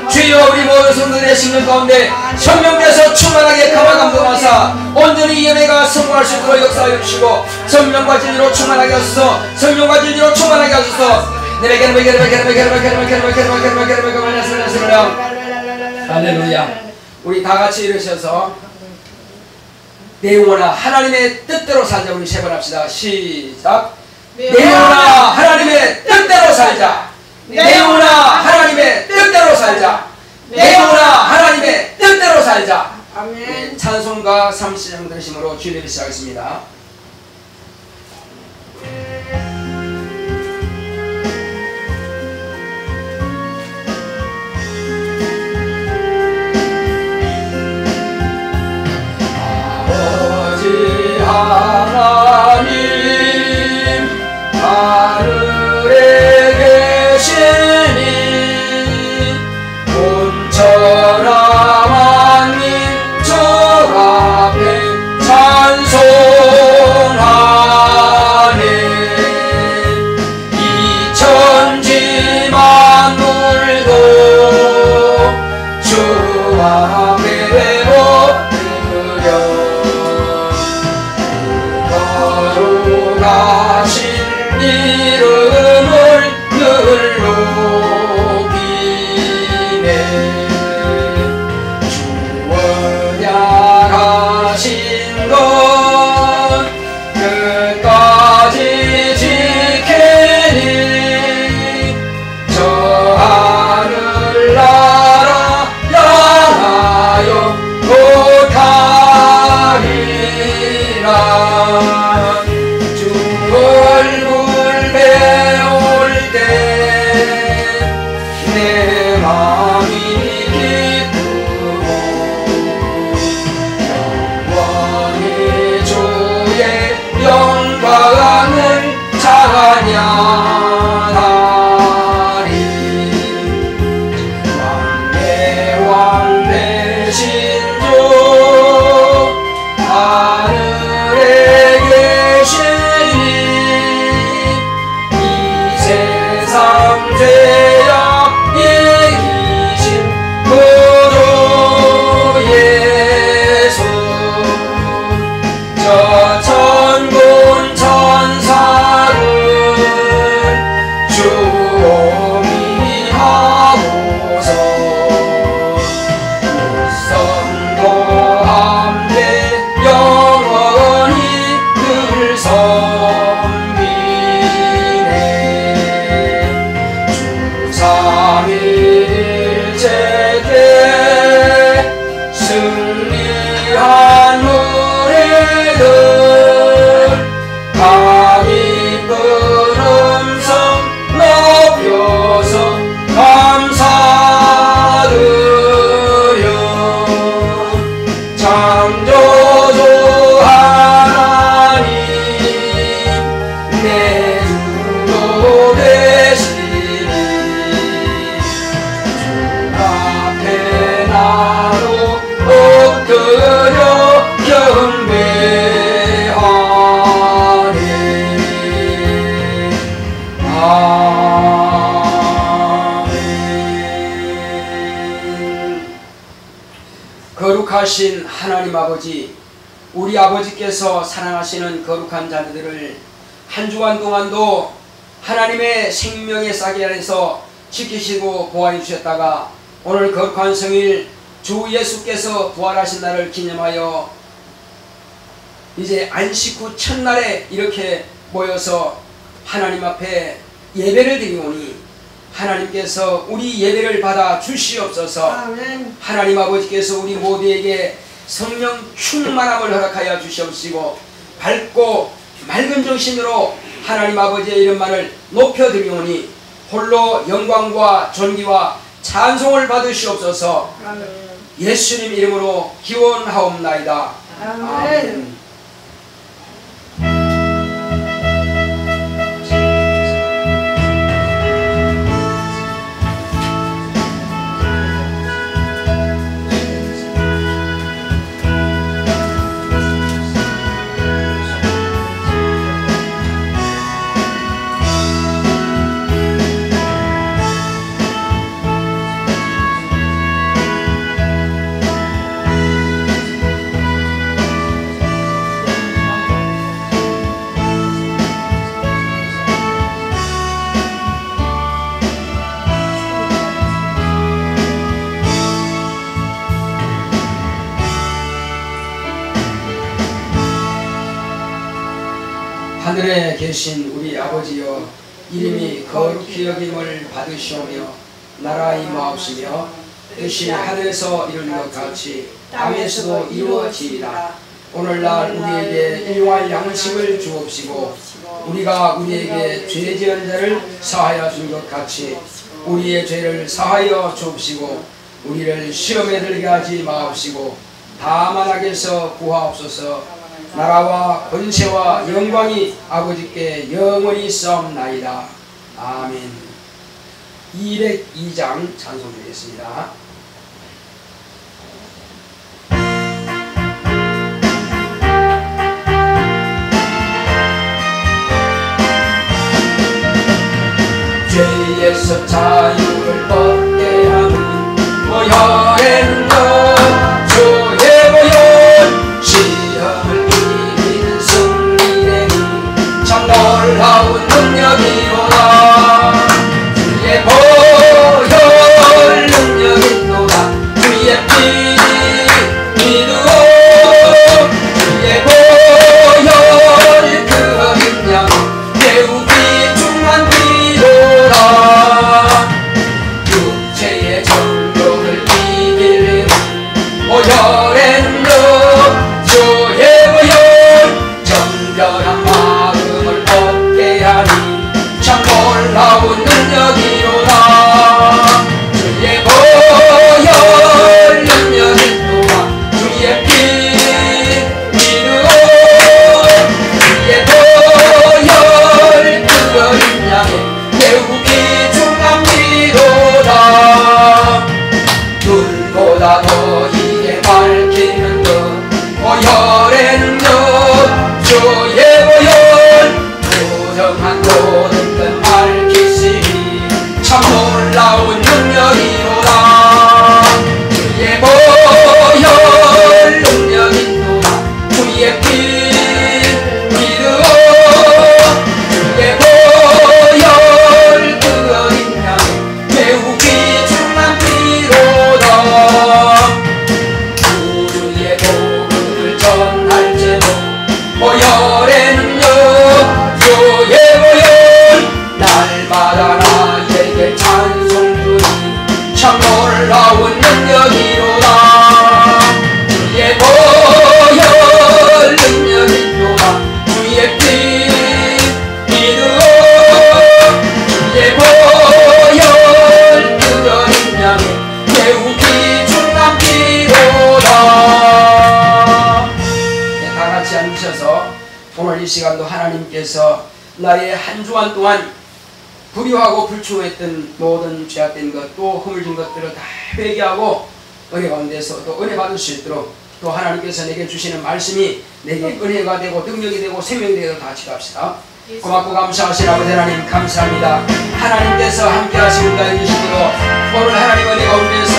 주여 우리 모든 성도들의 심령 가운데 성령께서 충만하게 감화감동하사 온전히 이 예배가 성공할 수 있도록 역사하여 주시고 성령과 진리로 충만하게 하소서. 성령과 진리로 충만하게 하소서. 할렐루야. 우리 다같이 일으셔서 내 영혼아 하나님의 뜻대로 살자. 우리 세 번 합시다. 시작. 내 영혼아 하나님의 뜻대로 살자. 내 영혼아 하나님의 뜻대로 살자. 내 영혼아 하나님의 뜻대로 살자. 아멘. 찬송가 30장 들으심으로 주일을 시작하겠습니다. 아버지 하나님 하늘에 계시니 온천하 만민 주 앞에 찬송하네. 이 천지 만물도 주 앞에 엎드려 거룩하신 이름을 늘 높이네. 주 언약하신 것 끝까지 지키니 저 하늘나라 향하여 못하리라. 주 얼굴 배울 때 내 마음이 기쁘고 영원히 주의 영광을 찬양하리. 왕의 왕 되신 주 하늘에 계시니 이 세상 죄악 이기신 구주 예수. 저 천군 천사를 주 오미하고서 성도 함께 영원히 늘 섬기네. 주 삼위일체께 승리한 노래들 다 기쁜 음성 높여서 감사드려. 창조주 하나님 내 주도 되시니 주 앞에 나도 엎드려 경배하네. 아멘. 거룩하신 하나님 아버지, 우리 아버지께서 사랑하시는 거룩한 자들을 한 주간 동안도 하나님의 생명의 싹이 안에서 지키시고 보호해 주셨다가 오늘 거룩한 성일 주 예수께서 부활하신 날을 기념하여 이제 안식 후 첫날에 이렇게 모여서 하나님 앞에 예배를 드리오니 하나님께서 우리 예배를 받아 주시옵소서. 아멘. 하나님 아버지께서 우리 모두에게 성령 충만함을 허락하여 주시옵시고 밝고 맑은 정신으로 하나님 아버지의 이름만을 높여드리오니 홀로 영광과 존귀와 찬송을 받으시옵소서. 아멘. 예수님 이름으로 기원하옵나이다. 아멘. 아멘. 하늘에 계신 우리 아버지여, 이름이 거룩히 여김을 받으시오며 나라 임하옵시며 뜻이 하늘에서 이루는 것 같이 땅에서도 이루어지리라. 오늘날 우리에게 일용할 양식을 주옵시고 우리가 우리에게 죄 지은 자를 사하여 준 것 같이 우리의 죄를 사하여 주옵시고 우리를 시험에 들게 하지 마옵시고 다만 악에서 구하옵소서. 나라와 권세와 영광이 아버지께 영원히 있사옵나이다. 아멘. 202장 찬송 드리겠습니다. 죄에서 자유를 얻게 하는 모혈에는요 주의 모혈 시험을 이기는 승리는 참 놀라운 능력이로다. 주의 모혈 능력이로다. 주의 피 믿으오 주의 모혈 그 어린 양 매우 귀중한 피로다. 육체의 정욕을 이기는 모혈에는요 주의 모혈 정결한 마음을 얻게 하니 참 놀라운 능력이로다. 주의 모혈 능력이로다. 주의 피 믿으오 주의 모혈 그 어린 양의 매우 귀중한 피로다. 눈보다 더 이게 밝히는 것 모혈에는요 주의 모혈 부정한 모든 것 밝히시니 참 놀라운 능력이로다. 주의 모혈 능력이로다. 주의 피 믿으오 주의 모혈 그 어린 양 매우 귀중한 피로다. 구주의 복음을 전할 제목 모혈에는요 주의 모혈 날마다 나에게 찬송 주니 참 놀라운 능력이로다. 주의 모혈 능력이로다. 주의 피 믿으오 주의 모혈 그 어린 양의 매우 귀중한 피로다. 네, 다같이 앉으셔서 오늘 이 시간도 하나님께서 나의 한 주간 동안 불의하고 불충했던 모든 죄악된 것 또 허물진 것들을 다 회개하고 은혜 가운데서 또 은혜 받을 수 있도록 또 하나님께서 내게 주시는 말씀이 내게 은혜가 되고 능력이 되고 생명이 되도록 다 기도합시다. 고맙고 감사하신 아버지 하나님 감사합니다. 하나님께서 함께 하시는가 해주시므로 오늘 하나님 은혜 가운데서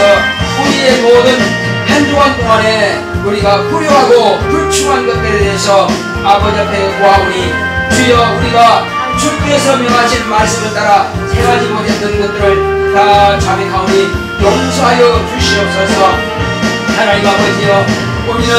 우리의 모든 한 주간 동안에 우리가 불효하고 불충한 것들에 대해서 아버지 앞에 구하오니 주여 우리가 주께서 명하신 말씀을 따라 행하지 못했던 것들을 다 자백하오니 용서하여 주시옵소서. 하나님 아버지여 우리는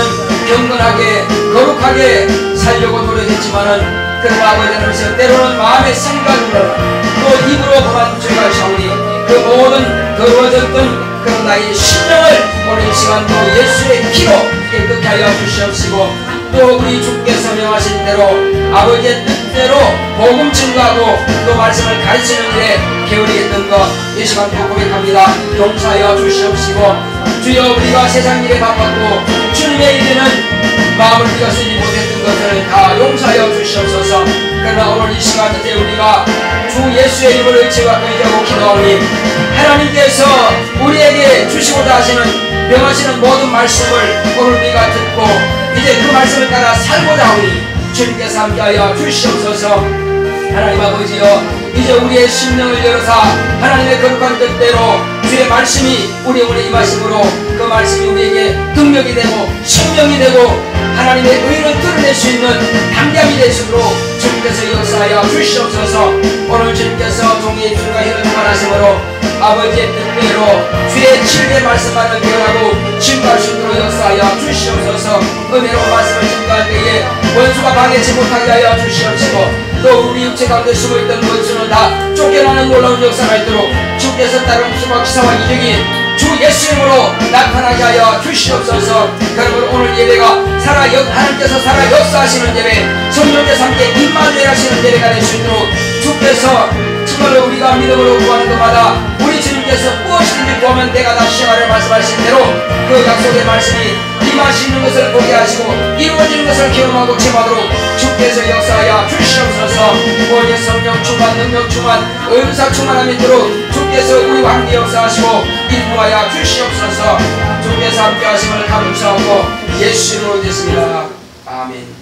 경건하게 거룩하게 살려고 노력했지만은 그러나 아버지 하나님께서 때로는 마음의 생각으로 또 입으로 범한 죄가 있사오니 그 모든 더러워졌던 그런 나의 심령을 오늘 이 시간도 예수의 피로 깨끗게 하여 주시옵시고 또 우리 주께서 명하신 대로 아버지의 뜻대로 복음 증거하고 또 말씀을 가르치는 일에 게을리했던 것 이 시간도 고백합니다. 용서하여 주시옵시고 주여 우리가 세상 일에 바빴고 주님의 일에는 마음을 우리가 쓰지 못했던 것을 다 용서하여 주시옵소서. 그러나 오늘 이 시간 이제 우리가 주 예수의 이름을 의지하고 기도하오니 하나님께서 우리에게 주시고자 하시는 명하시는 모든 말씀을 오늘 우리가 듣고 이제 그 말씀을 따라 살고자 하오니 주님께서 함께하여 주시옵소서. 하나님 아버지여 이제 우리의 심령을 열어사 하나님의 거룩한 뜻대로 주의 말씀이 우리 오늘 임하심으로 그 말씀이 우리에게 능력이 되고 생명이 되고 하나님의 의를 드러낼 수 있는 담대함이 될 수 있도록 주님께서 역사하여 주시옵소서. 오늘 주님께서 종의 입술과 혀를 통하심으로 아버지의 뜻대로 주의 진리의 말씀만을 변하고 증거할 수 있도록 역사하여 주시옵소서. 은혜로운 말씀을 증거할 때에 원수가 방해치 못하게 하여 주시옵시고 또 우리 육체 가운데 숨어있던 원수는 다 쫓겨나는 놀라운 역사가 있도록 주께서 다른 수박 기사와 이적이 주 예수 이름으로 나타나게 하여 주시옵소서. 여러분 오늘 예배가 하나님께서 살아 역사하시는 예배, 성령께서 함께 임마누엘 예배가 될 수 있도록 주께서 정말로 우리가 믿음으로 구하는 것마다 우리 주님께서 무엇이든지 구하면 내가 다 시행하려 말씀하신 대로 그 약속의 말씀이 임하시는 것을 보게 하시고 이루어지는 것을 경험하고 체험하도록 주께서 역사하여 주시옵소서. 오직 성령 충만, 능력 충만, 은사 충만함이 있도록 주께서 우리와 함께 역사하시고 인도하여 주시옵소서. 주께서 함께 하심을 감사하고 예수 이름으로 됐습니다. 아멘.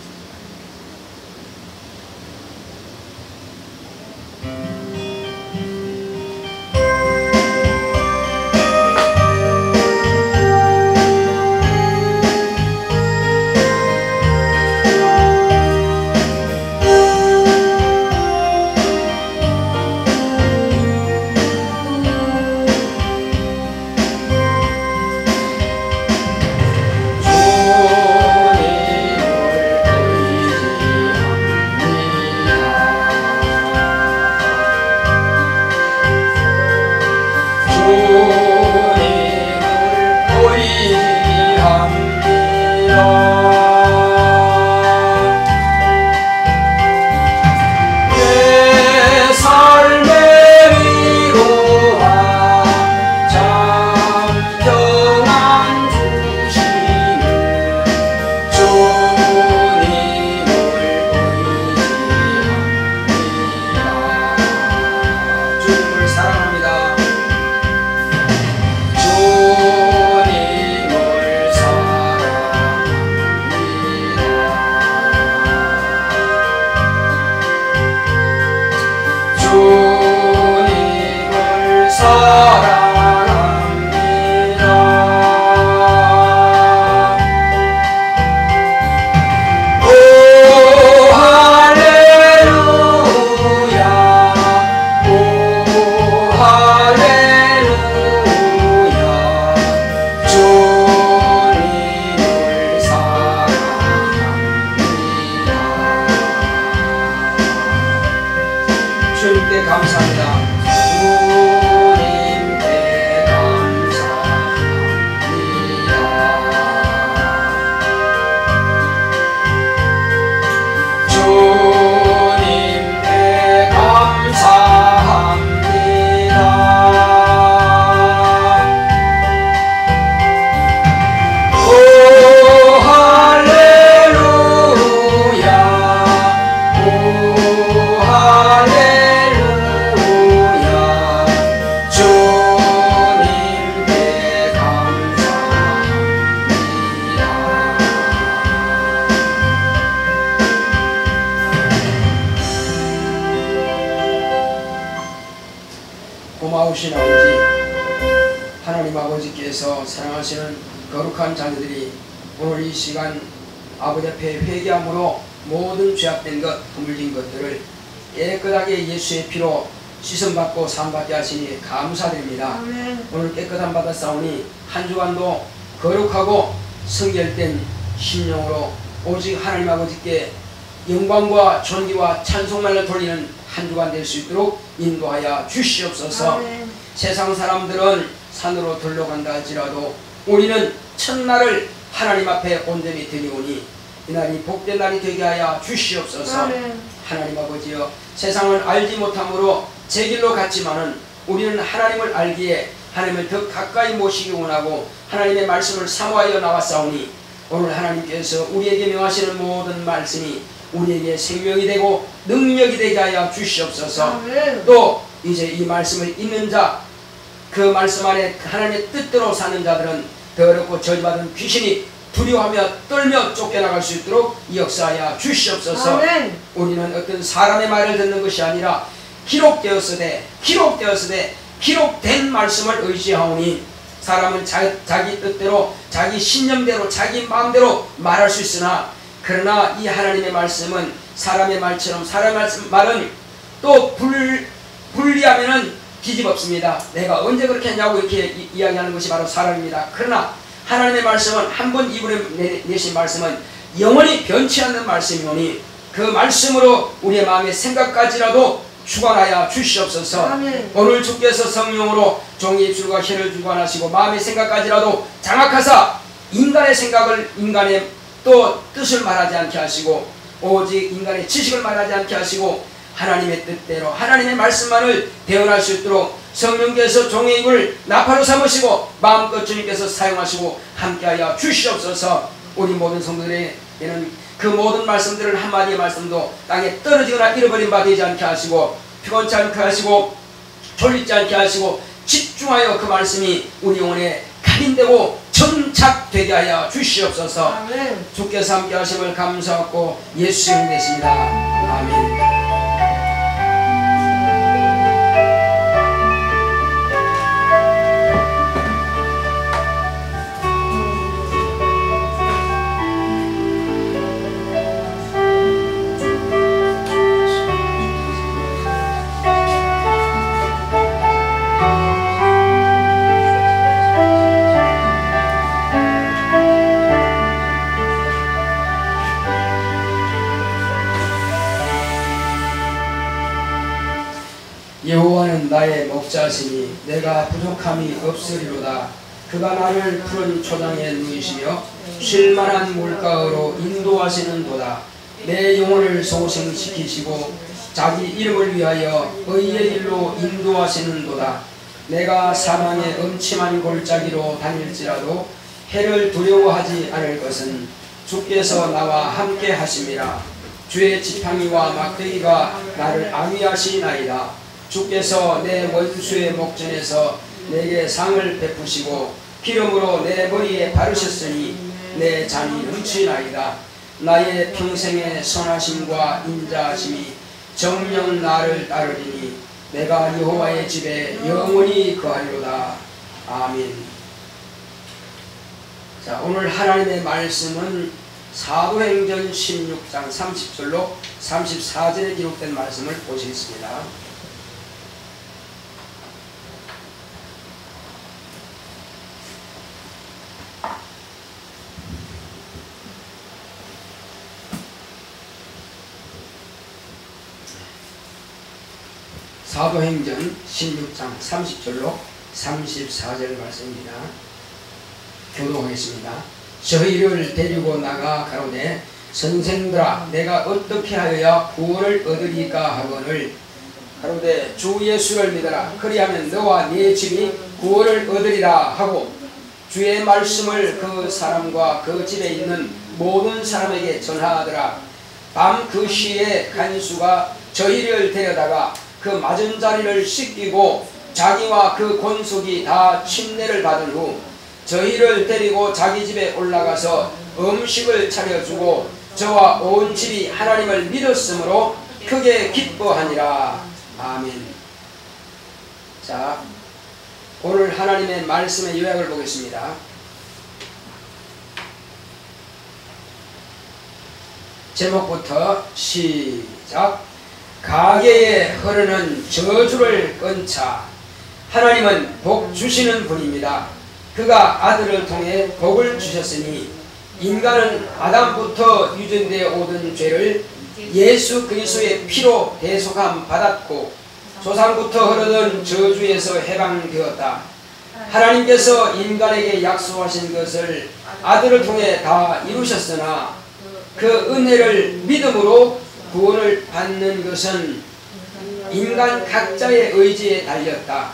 고마우신 아버지, 하나님 아버지께서 사랑하시는 거룩한 자녀들이 오늘 이 시간 아버지 앞에 회개함으로 모든 죄악된 것, 허물진 것들을 깨끗하게 예수의 피로 씻음받고 사함받게 하시니 감사드립니다. 아멘. 오늘 깨끗함 받았사오니 한 주간도 거룩하고 성결된 심령으로 오직 하나님 아버지께 영광과 존귀와 찬송만을 돌리는 한 주간 될 수 있도록 인도하여 주시옵소서. 아멘. 세상 사람들은 산으로 들러간다 할지라도 우리는 첫날을 하나님 앞에 온전히 드리오니 이날이 복된 날이 되게 하여 주시옵소서. 아멘. 하나님 아버지여, 세상을 알지 못함으로 제 길로 갔지만은 우리는 하나님을 알기에 하나님을 더 가까이 모시기 원하고 하나님의 말씀을 사모하여 나왔사오니 오늘 하나님께서 우리에게 명하시는 모든 말씀이 우리에게 생명이 되고 능력이 되게 하여 주시옵소서. 아멘. 또 이제 이 말씀을 읽는 자, 그 말씀 안에 하나님의 뜻대로 사는 자들은 더럽고 저주받은 귀신이 두려워하며 떨며 쫓겨나갈 수 있도록 역사하여 주시옵소서. 아멘. 우리는 어떤 사람의 말을 듣는 것이 아니라 기록되었으되 기록된 말씀을 의지하오니 사람은 자기 뜻대로 자기 신념대로 자기 마음대로 말할 수 있으나 그러나 이 하나님의 말씀은 사람의 말처럼 사람의 말은 또 분리하면은 뒤집었습니다. 내가 언제 그렇게 했냐고 이렇게 이야기하는 것이 바로 사람입니다. 그러나 하나님의 말씀은 한 번 입으로 내신 말씀은 영원히 변치 않는 말씀이오니 그 말씀으로 우리의 마음의 생각까지라도 주관하여 주시옵소서. 아멘. 오늘 주께서 성령으로 종의 입술과 혀를 주관하시고 마음의 생각까지라도 장악하사 인간의 생각을 인간의 또 뜻을 말하지 않게 하시고 오직 인간의 지식을 말하지 않게 하시고 하나님의 뜻대로 하나님의 말씀만을 대언할 수 있도록 성령께서 종의 입을 나팔로 삼으시고 마음껏 주님께서 사용하시고 함께하여 주시옵소서. 우리 모든 성도들에게는 그 모든 말씀들을 한마디의 말씀도 땅에 떨어지거나 잃어버린 바 되지 않게 하시고 피곤치 않게 하시고 졸리지 않게 하시고 집중하여 그 말씀이 우리 영혼에 각인되고 정착되게 하여 주시옵소서. 아멘. 주께서 함께 하심을 감사하고 예수 이름 되십니다. 아멘. 여호와는 나의 목자시니 내가 부족함이 없으리로다. 그가 나를 푸른 초장에 누이시며 쉴만한 물가으로 인도하시는도다. 내 영혼을 소생시키시고 자기 이름을 위하여 의의 일로 인도하시는도다. 내가 사망의 음침한 골짜기로 다닐지라도 해를 두려워하지 않을 것은 주께서 나와 함께 하심이라. 주의 지팡이와 막대기가 나를 안위하시나이다. 주께서 내 원수의 목전에서 내게 상을 베푸시고 기름으로 내 머리에 바르셨으니 내 잔이 넘치나이다. 나의 평생의 선하심과 인자하심이 정녕 나를 따르리니 내가 여호와의 집에 영원히 거하리로다. 아멘. 자, 오늘 하나님의 말씀은 사도행전 16장 30절로 34절에 기록된 말씀을 보시겠습니다. 사도행전 16장 30절로 34절 말씀입니다. 교독하겠습니다. 저희를 데리고 나가 가로되 선생들아 내가 어떻게 하여야 구원을 얻으리까 하거늘 가로되 주 예수를 믿어라. 그리하면 너와 네 집이 구원을 얻으리라 하고 주의 말씀을 그 사람과 그 집에 있는 모든 사람에게 전하더라. 밤 그 시에 간수가 저희를 데려다가 그 맞은 자리를 씻기고 자기와 그 권속이 다 침례를 받은 후 저희를 데리고 자기 집에 올라가서 음식을 차려주고 저와 온 집이 하나님을 믿었으므로 크게 기뻐하니라. 아멘. 자, 오늘 하나님의 말씀의 요약을 보겠습니다. 제목부터 시작. 가계에 흐르는 저주를 끊자. 하나님은 복 주시는 분입니다. 그가 아들을 통해 복을 주셨으니 인간은 아담부터 유전되어 오던 죄를 예수 그리스도의 피로 대속함 받았고 조상부터 흐르던 저주에서 해방되었다. 하나님께서 인간에게 약속하신 것을 아들을 통해 다 이루셨으나 그 은혜를 믿음으로 구원을 받는 것은 인간 각자의 의지에 달렸다.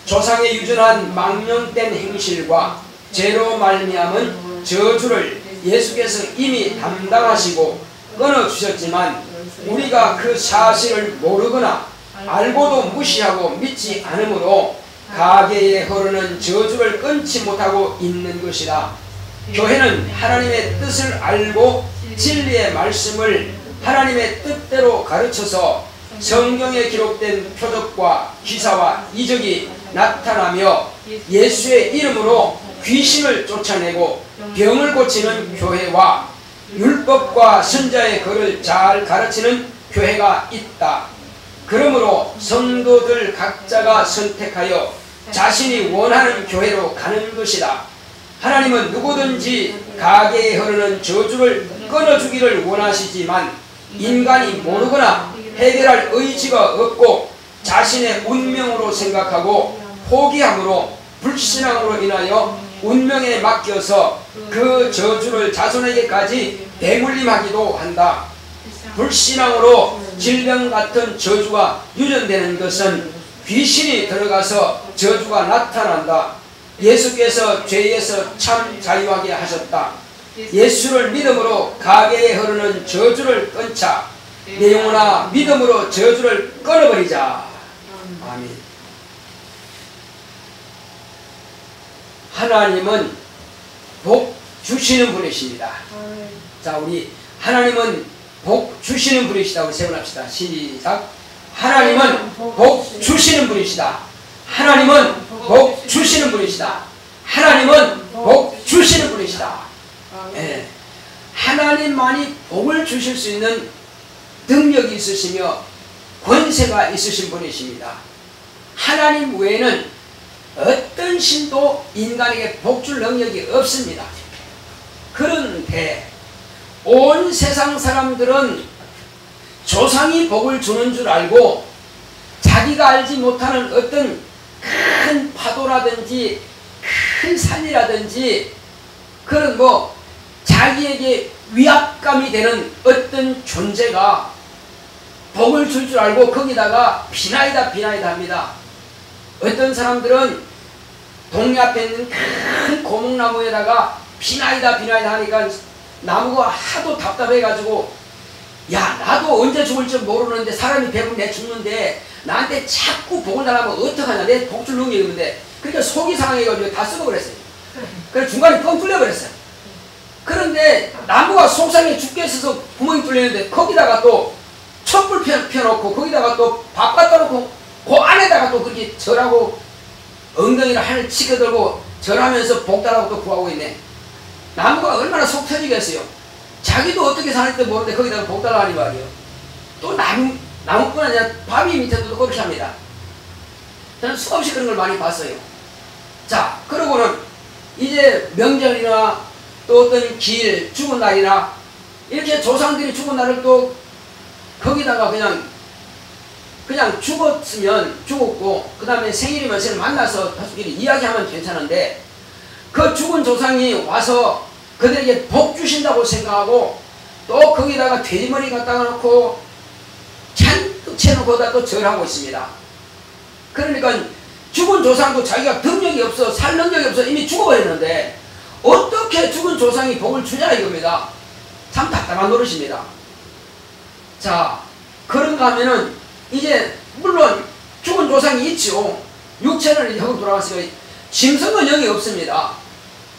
조상의 유전한 망령된 행실과 죄로 말미암은 저주를 예수께서 이미 담당하시고 끊어주셨지만 우리가 그 사실을 모르거나 알고도 무시하고 믿지 않으므로 가계에 흐르는 저주를 끊지 못하고 있는 것이다. 교회는 하나님의 뜻을 알고 진리의 말씀을 하나님의 뜻대로 가르쳐서 성경에 기록된 표적과 기사와 이적이 나타나며 예수의 이름으로 귀신을 쫓아내고 병을 고치는 교회와 율법과 선자의 글을 잘 가르치는 교회가 있다. 그러므로 성도들 각자가 선택하여 자신이 원하는 교회로 가는 것이다. 하나님은 누구든지 가게에 흐르는 저주를 끊어주기를 원하시지만 인간이 모르거나 해결할 의지가 없고 자신의 운명으로 생각하고 포기함으로 불신앙으로 인하여 운명에 맡겨서 그 저주를 자손에게까지 대물림하기도 한다. 불신앙으로 질병 같은 저주가 유전되는 것은 귀신이 들어가서 저주가 나타난다. 예수께서 죄에서 참 자유하게 하셨다. 예수를 믿음으로 가게에 흐르는 저주를 끊자. 내 영혼아 믿음으로 저주를 끊어버리자. 아멘. 하나님은 복 주시는 분이십니다. 자, 우리 하나님은 복 주시는 분이시다. 우리 세번합시다. 시작. 하나님은 복 주시는 분이시다. 하나님은 복 주시는 분이시다. 하나님은 복 주시는 분이시다. 예. 하나님만이 복을 주실 수 있는 능력이 있으시며 권세가 있으신 분이십니다. 하나님 외에는 어떤 신도 인간에게 복 줄 능력이 없습니다. 그런데 온 세상 사람들은 조상이 복을 주는 줄 알고 자기가 알지 못하는 어떤 큰 파도라든지 큰 산이라든지 그런 자기에게 위압감이 되는 어떤 존재가 복을 줄 줄 알고 거기다가 비나이다 합니다. 어떤 사람들은 동네 앞에 있는 큰 고목나무에다가 비나이다 하니까 나무가 하도 답답해가지고 야, 나도 언제 죽을지 모르는데 사람이 배부르면 내 죽는데 나한테 자꾸 복을 달라면 어떡하냐, 내 복 줄 능력이 있는데. 그러니까 속이 상해가지고 다 썩어버렸어요. 그래서 중간에 뻥 뚫려버렸어요. 그런데 나무가 속상해 죽겠어서 구멍이 뚫리는데 거기다가 또 촛불 펴놓고 거기다가 또 밥 갖다 놓고 그 안에다가 또 그렇게 절하고 엉덩이를 하늘 치켜들고 절하면서 복 달라고 또 구하고 있네. 나무가 얼마나 속 터지겠어요. 자기도 어떻게 사는지 모르는데 거기다가 복 달라고 하니 말이에요. 또 나무뿐 아니라 바위 밑에도 그렇게 합니다. 저는 수없이 그런 걸 많이 봤어요. 자, 그러고는 이제 명절이나 또 어떤 길, 죽은 날이나 이렇게 조상들이 죽은 날을 또 거기다가 그냥 죽었으면 죽었고 그 다음에 생일이면 생일 만나서 가족끼리 이야기하면 괜찮은데 그 죽은 조상이 와서 그들에게 복 주신다고 생각하고 또 거기다가 돼지머리 갖다가 놓고 잔뜩 채놓고 다 또 절하고 있습니다. 그러니까 죽은 조상도 자기가 능력이 없어 살 능력이 없어 이미 죽어버렸는데 어떻게 죽은 조상이 복을 주냐 이겁니다. 참 답답한 노릇입니다. 자, 그런가 하면은 이제 물론 죽은 조상이 있죠. 육체는 흙으로 돌아갔으니까 짐승은 영이 없습니다.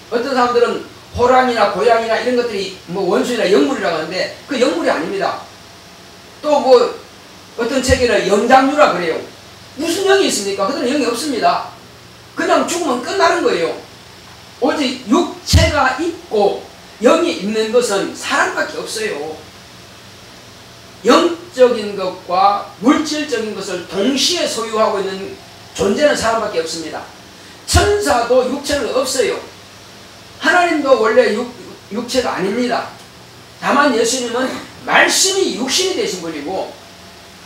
어떤 사람들은 호랑이나 고양이나 이런 것들이 원수나 영물이라고 하는데 그 영물이 아닙니다. 또 어떤 책에는 영장류라 그래요. 무슨 영이 있습니까? 그들은 영이 없습니다. 그냥 죽으면 끝나는 거예요. 오직 육체가 있고 영이 있는 것은 사람밖에 없어요. 영적인 것과 물질적인 것을 동시에 소유하고 있는 존재는 사람밖에 없습니다. 천사도 육체는 없어요. 하나님도 원래 육체가 아닙니다. 다만 예수님은 말씀이 육신이 되신 분이고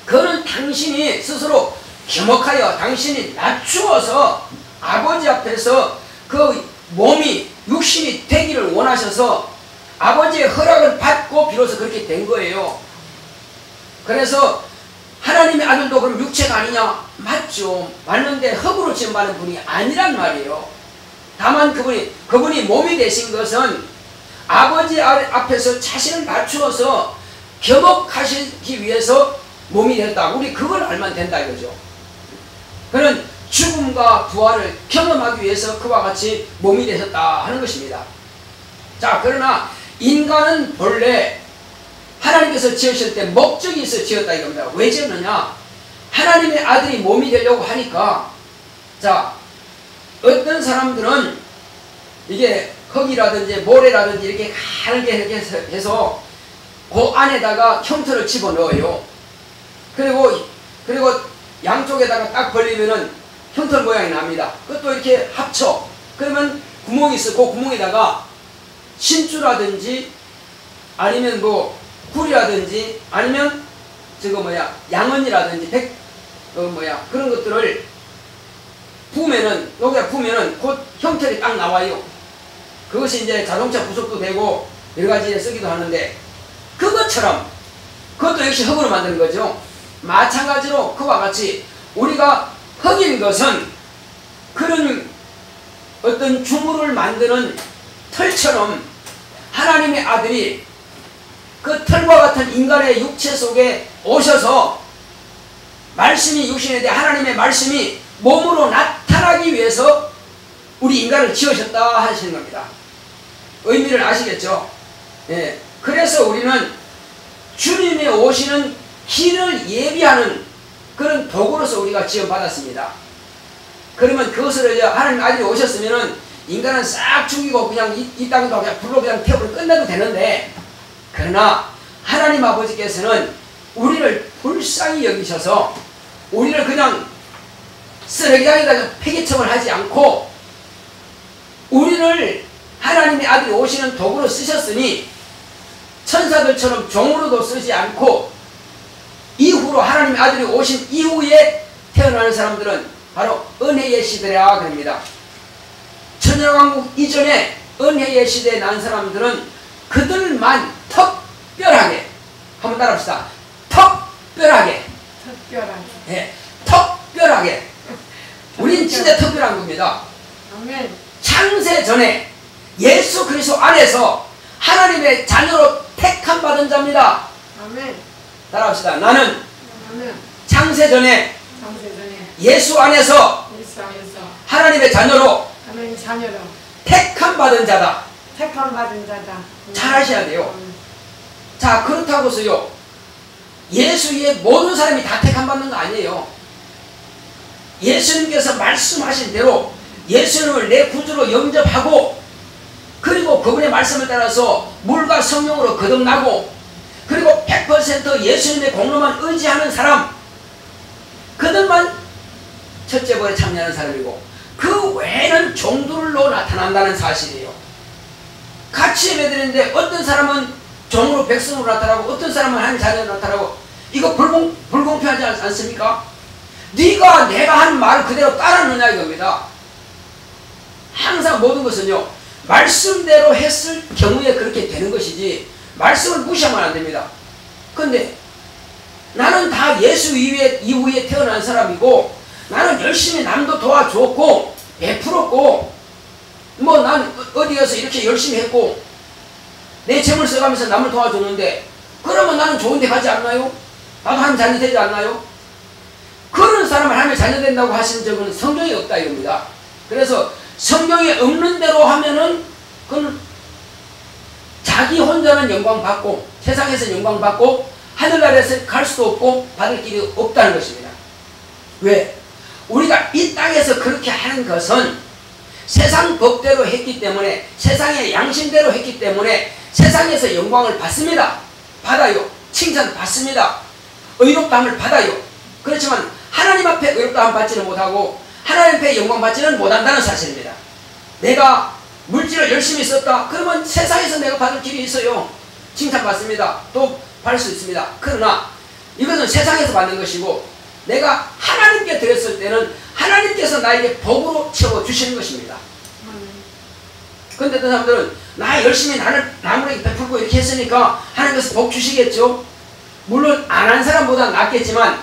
그는 당신이 스스로 겸허하여 당신이 낮추어서 아버지 앞에서 그 몸이 육신이 되기를 원하셔서 아버지의 허락을 받고 비로소 그렇게 된 거예요. 그래서 하나님의 아들도 그럼 육체가 아니냐? 맞죠. 맞는데 흙으로 지음받은 분이 아니란 말이에요. 다만 그분이 몸이 되신 것은 아버지 앞에서 자신을 낮추어서 겸허하시기 위해서 몸이 됐다. 우리 그걸 알면 된다 이거죠. 그는 죽음과 부활을 경험하기 위해서 그와 같이 몸이 되셨다 하는 것입니다. 자, 그러나 인간은 본래 하나님께서 지으실 때 목적이 있어 지었다 이겁니다. 왜 지었느냐? 하나님의 아들이 몸이 되려고 하니까. 자, 어떤 사람들은 이게 흙이라든지 모래라든지 이렇게 가늘게 해서 그 안에다가 흉터를 집어넣어요. 그리고 그리고 양쪽에다가 딱 벌리면은 형털 모양이 납니다. 그것도 이렇게 합쳐. 그러면 구멍이 있어. 그 구멍에다가 신주라든지 아니면 뭐 굴이라든지 아니면 저거 뭐야 양언이라든지 그런 것들을 부으면은 여기다 부으면은 곧 형태이 딱 나와요. 그것이 이제 자동차 부속도 되고 여러 가지에 쓰기도 하는데 그것처럼 그것도 역시 흙으로 만드는 거죠. 마찬가지로 그와 같이 우리가 흙인 것은 그런 어떤 주물을 만드는 털처럼 하나님의 아들이 그 털과 같은 인간의 육체 속에 오셔서 말씀이 육신에 대해 하나님의 말씀이 몸으로 나타나기 위해서 우리 인간을 지으셨다 하시는 겁니다. 의미를 아시겠죠? 예. 그래서 우리는 주님이 오시는 길을 예비하는 그런 도구로서 우리가 지원받았습니다. 그러면 그것을 이제 하나님 아들이 오셨으면은 인간은 싹 죽이고 그냥 이 땅도 그냥 불로 그냥 태우고 끝내도 되는데, 그러나 하나님 아버지께서는 우리를 불쌍히 여기셔서 우리를 그냥 쓰레기장에다가 폐기처벌 하지 않고 우리를 하나님의 아들이 오시는 도구로 쓰셨으니 천사들처럼 종으로도 쓰지 않고 이후로 하나님의 아들이 오신 이후에 태어나는 사람들은 바로 은혜의 시대라 그럽니다. 천년왕국 이전에 은혜의 시대에 난 사람들은 그들만 특별하게, 한번 따라합시다. 특별하게. 예, 특별하게. 우린 진짜 특별한 겁니다. 아멘. 창세 전에 예수 그리스도 안에서 하나님의 자녀로 택함 받은 자입니다. 아멘. 따라합시다. 나는 아멘. 창세 전에 예수 안에서 하나님의 자녀로 하나님 자녀로 택함 받은 자다. 택함 받은 자다. 잘 하셔야 돼요. 자, 그렇다고서요 예수 위에 모든 사람이 다 택함 받는 거 아니에요. 예수님께서 말씀하신 대로 예수님을 내 구주로 영접하고 그리고 그분의 말씀을 따라서 물과 성령으로 거듭나고 그리고 100% 예수님의 공로만 의지하는 사람, 그들만 첫째 벌에 참여하는 사람이고 그 외에는 종들로 나타난다는 사실이에요. 같이 예배드리는데 어떤 사람은 종으로 백성으로 나타나고 어떤 사람은 하나님 자녀로 나타나고 이거 불공평하지 않습니까? 네가 내가 하는 말을 그대로 따르느냐 이겁니다. 항상 모든 것은요 말씀대로 했을 경우에 그렇게 되는 것이지 말씀을 무시하면 안 됩니다. 근데 나는 다 예수 이후에 태어난 사람이고 나는 열심히 남도 도와줬고 베풀었고 뭐 난 어디 가서 이렇게 열심히 했고 내 재물 써가면서 남을 도와줬는데 그러면 나는 좋은 데 가지 않나요? 나도 하나님 자녀 되지 않나요? 그런 사람을 하나님의 자녀 된다고 하신 적은 성경에 없다 이겁니다. 그래서 성경에 없는 대로 하면은 그건 자기 혼자는 영광 받고 세상에서 영광 받고 하늘나라에서 갈 수도 없고 받을 길이 없다는 것입니다. 왜? 우리가 이 땅에서 그렇게 하는 것은 세상 법대로 했기 때문에 세상의 양심대로 했기 때문에 세상에서 영광을 받습니다. 받아요. 칭찬 받습니다. 의롭다함을 받아요. 그렇지만 하나님 앞에 의롭다함 받지는 못하고 하나님 앞에 영광 받지는 못한다는 사실입니다. 내가 물질을 열심히 썼다. 그러면 세상에서 내가 받을 길이 있어요. 칭찬받습니다. 또 받을 수 있습니다. 그러나 이것은 세상에서 받는 것이고 내가 하나님께 드렸을 때는 하나님께서 나에게 복으로 채워주시는 것입니다. 그런데 어떤 사람들은 나 열심히 남에게 베풀고 이렇게 했으니까 하나님께서 복 주시겠죠. 물론 안 한 사람보다 낫겠지만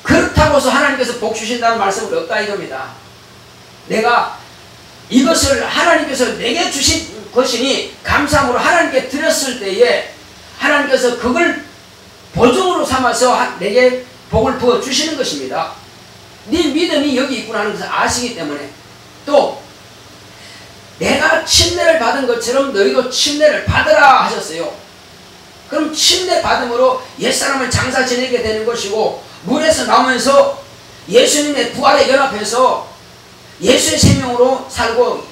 그렇다고 해서 하나님께서 복 주신다는 말씀은 없다 이겁니다. 내가 이것을 하나님께서 내게 주신 것이니 감사함으로 하나님께 드렸을 때에 하나님께서 그걸 보증으로 삼아서 내게 복을 부어 주시는 것입니다. 네 믿음이 여기 있구나 하는 것을 아시기 때문에 또 내가 침례를 받은 것처럼 너희도 침례를 받으라 하셨어요. 그럼 침례 받음으로 옛사람을 장사 지내게 되는 것이고 물에서 나오면서 예수님의 부활에 연합해서 예수의 생명으로 살고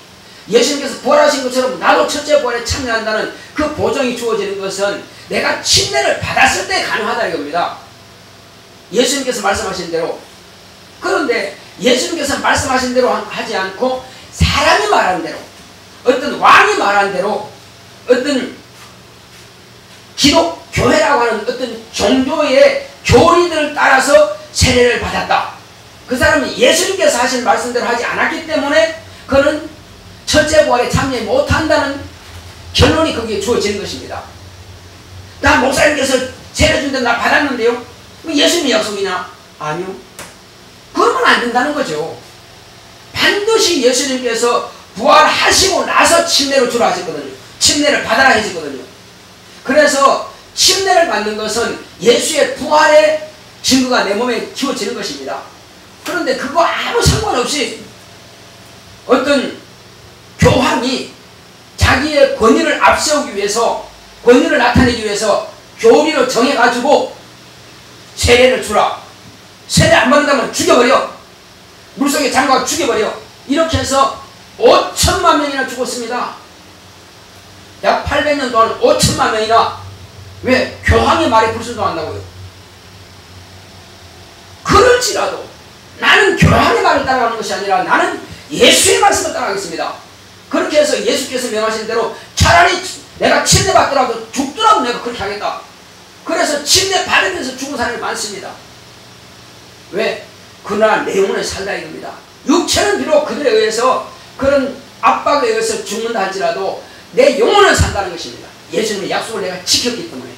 예수님께서 부활하신 것처럼 나도 첫째 부활에 참여한다는 그 보정이 주어지는 것은 내가 침례를 받았을 때 가능하다 이겁니다. 예수님께서 말씀하신 대로. 그런데 예수님께서 말씀하신 대로 하지 않고 사람이 말한 대로, 어떤 왕이 말한 대로, 어떤 기독교회라고 하는 어떤 종교의 교리들을 따라서 세례를 받았다. 그 사람이 예수님께서 하신 말씀대로 하지 않았기 때문에 그는 첫째 부활에 참여 못한다는 결론이 거기에 주어지는 것입니다. 나 목사님께서 세례 준데 나 받았는데요? 예수님의 약속이냐? 아니요. 그러면 안 된다는 거죠. 반드시 예수님께서 부활하시고 나서 침례를 주라 하셨거든요. 침례를 받아라 하셨거든요. 그래서 침례를 받는 것은 예수의 부활의 증거가 내 몸에 기워지는 것입니다. 그런데 그거 아무 상관없이 어떤 교황이 자기의 권위를 앞세우기 위해서, 권위를 나타내기 위해서 교리를 정해가지고 세례를 주라. 세례 안 받는다면 죽여버려. 물속에 잠가 죽여버려. 이렇게 해서 5천만 명이나 죽었습니다. 약 800년 동안 5천만 명이나. 왜? 교황의 말에 불순종한다고요. 그럴지라도 나는 교황의 말을 따라가는 것이 아니라 나는 예수의 말씀을 따라가겠습니다. 그렇게 해서 예수께서 명하신 대로 차라리 내가 침례 받더라도 죽더라도 내가 그렇게 하겠다. 그래서 침례 받으면서 죽은 사람이 많습니다. 왜? 그러나 내 영혼을 살다 이겁니다. 육체는 비록 그들에 의해서 그런 압박에 의해서 죽는다 할지라도 내 영혼을 산다는 것입니다. 예수님의 약속을 내가 지켰기 때문에.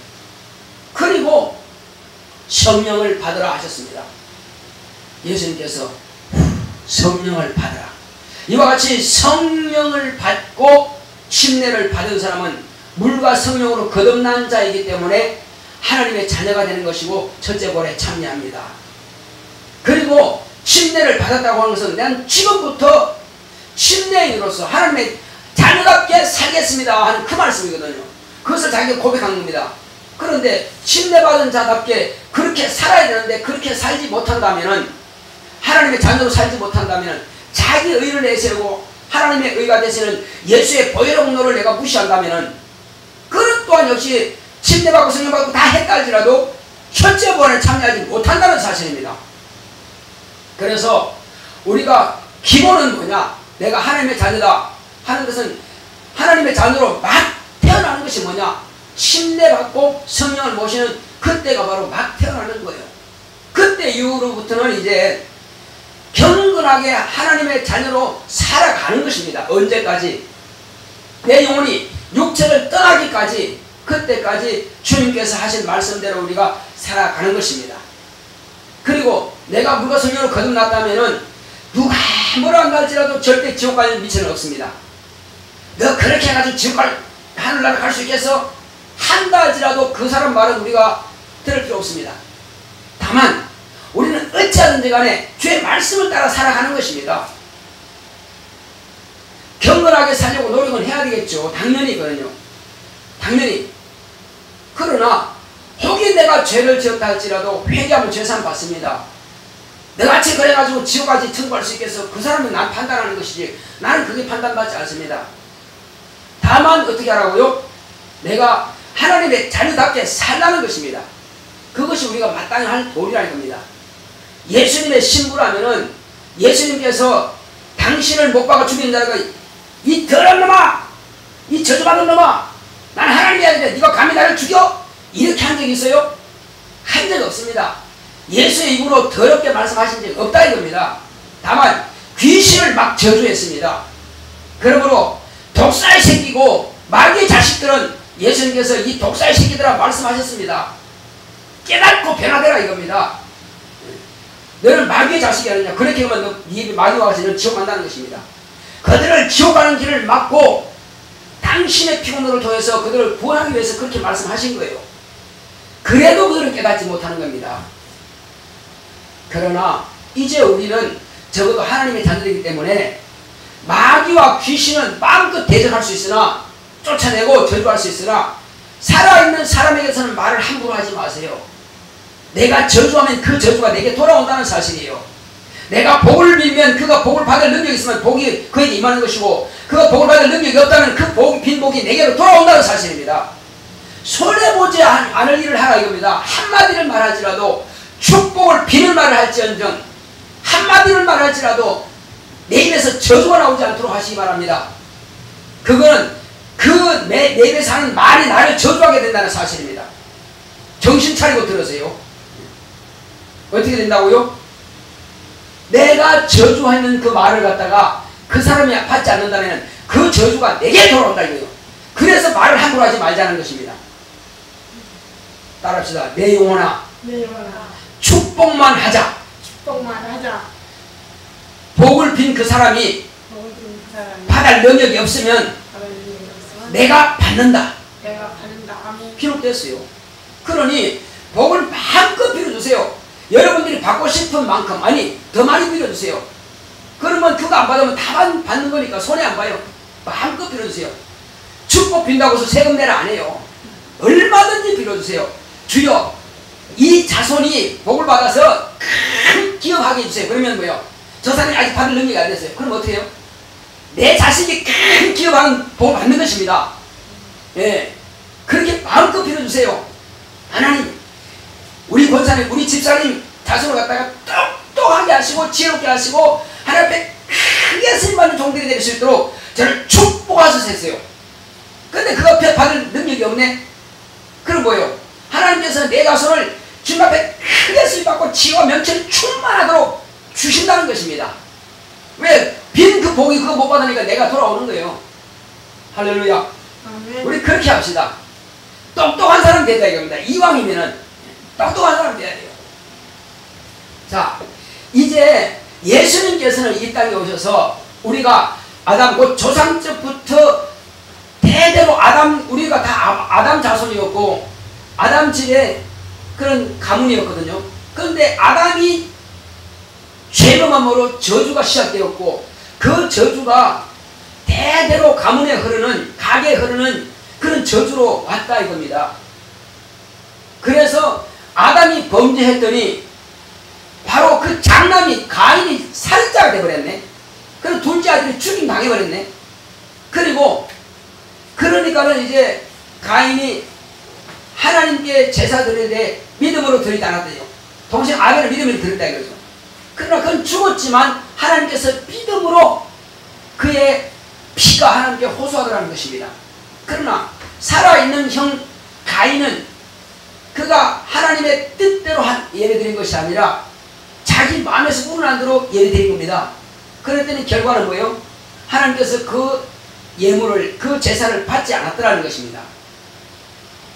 그리고 성령을 받으라 하셨습니다. 예수님께서 성령을 받으라. 이와 같이 성령을 받고 침례를 받은 사람은 물과 성령으로 거듭난 자이기 때문에 하나님의 자녀가 되는 것이고 첫째 부활에 참여합니다. 그리고 침례를 받았다고 하는 것은 난 지금부터 침례인으로서 하나님의 자녀답게 살겠습니다 하는 그 말씀이거든요. 그것을 자기가 고백한 겁니다. 그런데 침례받은 자답게 그렇게 살아야 되는데 그렇게 살지 못한다면은, 하나님의 자녀로 살지 못한다면은, 자기 의를 내세우고 하나님의 의가 되시는 예수의 보혈의 내가 무시한다면은, 그것 또한 역시 침례받고 성령받고 다 했다 할지라도 첫째 부활에 참여하지 못한다는 사실입니다. 그래서 우리가 기본은 뭐냐? 내가 하나님의 자녀다 하는 것은 하나님의 자녀로 막 태어나는 것이 뭐냐? 침례받고 성령을 모시는 그때가 바로 막 태어나는 거예요. 그때 이후로부터는 이제 경건하게 하나님의 자녀로 살아가는 것입니다. 언제까지? 내 영혼이 육체를 떠나기까지, 그때까지 주님께서 하신 말씀대로 우리가 살아가는 것입니다. 그리고 내가 물과 성령으로 거듭났다면은 누가 뭐라 한다 할지라도 절대 지옥 갈 미천은 없습니다. 너 그렇게 해가지고 지옥 하늘나라 갈 수 있겠어? 한다 할지라도 그 사람 말은 우리가 들을 필요 없습니다. 다만 우리는 어찌하든지 간에 주의 말씀을 따라 살아가는 것입니다. 경건하게 살려고 노력은 해야 되겠죠. 당연히거든요. 당연히. 그러나 혹이 내가 죄를 지었다 할지라도 회개하면 죄산 받습니다. 너같이 그래가지고 지옥까지 청구할 수 있겠어? 그 사람은 난 판단하는 것이지 나는 그게 판단받지 않습니다. 다만 어떻게 하라고요? 내가 하나님의 자녀답게 살라는 것입니다. 그것이 우리가 마땅히 할 도리라는 겁니다. 예수님의 신부라면은 예수님께서 당신을 못 박아 죽인 자가 이 더러운 놈아! 이 저주받은 놈아! 난 하나님이 아닌데 네가 감히 나를 죽여? 이렇게 한 적이 있어요? 한 적 없습니다. 예수의 입으로 더럽게 말씀하신 적이 없다 이겁니다. 다만 귀신을 막 저주했습니다. 그러므로 독살 새끼고 마귀의 자식들은 예수님께서 이 독살 새끼들아 말씀하셨습니다. 깨닫고 변화되라 이겁니다. 너는 마귀의 자식이 아니냐. 그렇게 하면 너 마귀와 같이 너는 지옥 간다는 것입니다. 그들을 지옥 가는 길을 막고 당신의 피곤을 통해서 그들을 구원하기 위해서 그렇게 말씀하신 거예요. 그래도 그들은 깨닫지 못하는 겁니다. 그러나 이제 우리는 적어도 하나님의 자녀이기 때문에 마귀와 귀신은 마음껏 대적할 수 있으나, 쫓아내고 저주할 수 있으나, 살아있는 사람에게서는 말을 함부로 하지 마세요. 내가 저주하면 그 저주가 내게 돌아온다는 사실이에요. 내가 복을 빌면 그가 복을 받을 능력이 있으면 복이 그에게 임하는 것이고, 그가 복을 받을 능력이 없다면 그 빈 복이 내게로 돌아온다는 사실입니다. 손해보지 않을 일을 하라 이겁니다. 한마디를 말할지라도 축복을 비는 말을 할지언정 한마디를 말할지라도 내 입에서 저주가 나오지 않도록 하시기 바랍니다. 그거는 내 입에서 하는 말이 나를 저주하게 된다는 사실입니다. 정신 차리고 들으세요. 어떻게 된다고요? 내가 저주하는 그 말을 갖다가 그 사람이 받지 않는다면 그 저주가 내게 돌아온다 이거예요. 그래서 말을 함부로 하지 말자는 것입니다. 따라합시다. 내 영혼아 축복만 하자. 축복만 하자. 복을 빈 그 사람이 받을 능력이 없으면 내가 받는다. 내가 받는다. 아멘. 기록됐어요. 그러니 복을 마음껏 빌어주세요. 여러분들이 받고 싶은 만큼, 아니 더 많이 빌어주세요. 그러면 그거 안 받으면 다 받는 거니까 손해 안 봐요. 마음껏 빌어주세요. 축복 빈다고 해서 세금 내라 안 해요. 얼마든지 빌어주세요. 주여 이 자손이 복을 받아서 큰 기업하게 해주세요. 그러면 뭐요? 저 사람이 아직 받을 능력이 안 됐어요. 그럼 어떻게 해요? 내 자식이 큰 기업하는 복을 받는 것입니다. 예, 그렇게 마음껏 빌어주세요. 하나님, 우리 권사님, 우리 집사님 자손을 갖다가 똑똑하게 하시고 지혜롭게 하시고 하나님 앞에 크게 쓰임받는 종들이 될 수 있도록 저를 축복하셔서 근데 그거 받을 능력이 없네? 그럼 뭐예요? 하나님께서 내 자손을 주님 앞에 크게 쓰임받고 지혜와 명철이 충만하도록 주신다는 것입니다. 왜? 빈 그 복이 그거 못 받으니까 내가 돌아오는 거예요. 할렐루야. 아멘. 우리 그렇게 합시다. 똑똑한 사람 되다 이겁니다. 이왕이면은 똑똑한 사람 돼야 돼요. 자, 이제 예수님께서는 이 땅에 오셔서 우리가 아담 곧 조상적부터 대대로 우리가 다 아담 자손이었고 아담 집의 그런 가문이었거든요. 그런데 아담이 죄범함으로 저주가 시작되었고 그 저주가 대대로 가문에 흐르는 가게에 흐르는 그런 저주로 왔다 이겁니다. 그래서 아담이 범죄했더니 바로 그 장남이 가인이 살인자가 되어버렸네. 그리고 둘째 아들이 죽임 당해버렸네. 그리고 그러니까는 이제 가인이 하나님께 제사 드리되 믿음으로 드리지 않았대요. 동생 아벨은 믿음으로 드렸다 이거죠. 그러나 그건 죽었지만 하나님께서 믿음으로 그의 피가 하나님께 호소하더라는 것입니다. 그러나 살아있는 형 가인은 그가 하나님의 뜻대로 예배드린 것이 아니라 자기 마음에서 우러난 대로 예배드린 겁니다. 그랬더니 결과는 뭐예요? 하나님께서 그 예물을 그 제사를 받지 않았더라는 것입니다.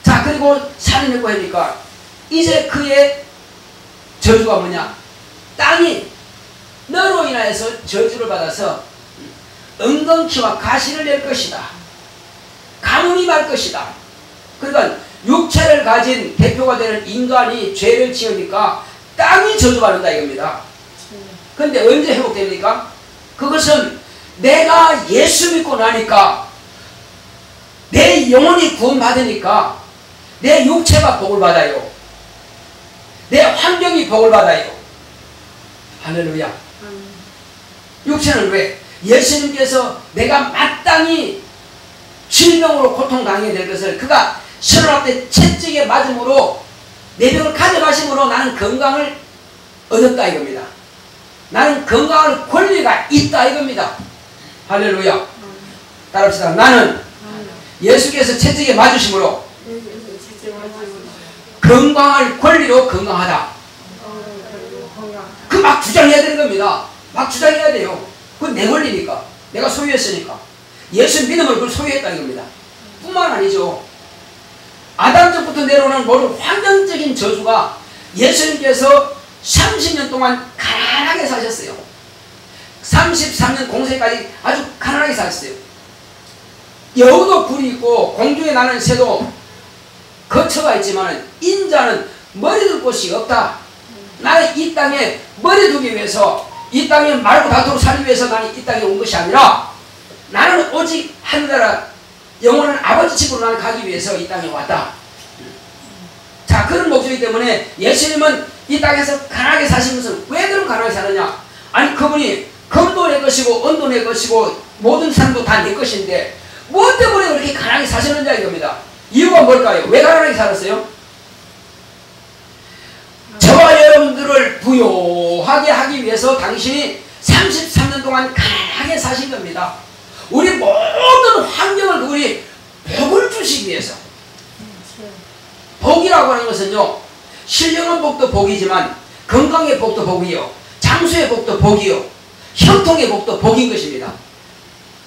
자, 그리고 살인했고 하니까 이제 그의 저주가 뭐냐? 땅이 너로 인하여서 저주를 받아서 엉겅퀴와 가시를 낼 것이다. 가뭄이 말 것이다. 그러니까 육체를 가진 대표가 되는 인간이 죄를 지으니까 땅이 저주받는다 이겁니다. 그런데 언제 회복됩니까? 그것은 내가 예수 믿고 나니까 내 영혼이 구원받으니까 내 육체가 복을 받아요. 내 환경이 복을 받아요. 할렐루야. 육체는 왜? 예수님께서 내가 마땅히 질병으로 고통당하게 될 것을 그가 서로 앞에 채찍에 맞음으로 내 병을 가져가심으로 나는 건강을 얻었다 이겁니다. 나는 건강할 권리가 있다 이겁니다. 할렐루야. 따라합시다. 나는 예수께서 채찍에 맞으심으로 건강할 권리로 건강하다. 그 막 주장해야 되는 겁니다. 막 주장해야 돼요. 그건 내 권리니까. 내가 소유했으니까. 예수 믿음을 그걸 소유했다 이겁니다. 뿐만 아니죠. 아담적부터 내려오는 모든 환경적인 저주가 예수님께서 30년 동안 가난하게 사셨어요. 33년 공생까지 아주 가난하게 사셨어요. 여우도 굴이 있고 공중에 나는 새도 거처가 있지만 인자는 머리 둘 곳이 없다. 나는 이 땅에 머리 두기 위해서 이 땅에 말고 닥도록 살기 위해서 나는 이 땅에 온 것이 아니라 나는 오직 하늘나라 영원한 아버지 집으로 나는 가기 위해서 이 땅에 왔다. 자, 그런 목적이기 때문에 예수님은 이 땅에서 가난하게 사신 것은 왜 그런 가난하게 사느냐? 아니 그분이 금도 내 것이고 은도 내 것이고 모든 삶도 다 내 것인데 무엇 때문에 그렇게 가난하게 사시느냐 이겁니다. 이유가 뭘까요? 왜 가난하게 살았어요? 저와 여러분들을 부요하게 하기 위해서 당신이 33년 동안 가난하게 사신 겁니다. 우리 모든 환경을 우리 복을 주시기 위해서. 복이라고 하는 것은요, 신령한 복도 복이지만 건강의 복도 복이요, 장수의 복도 복이요, 형통의 복도 복인 것입니다.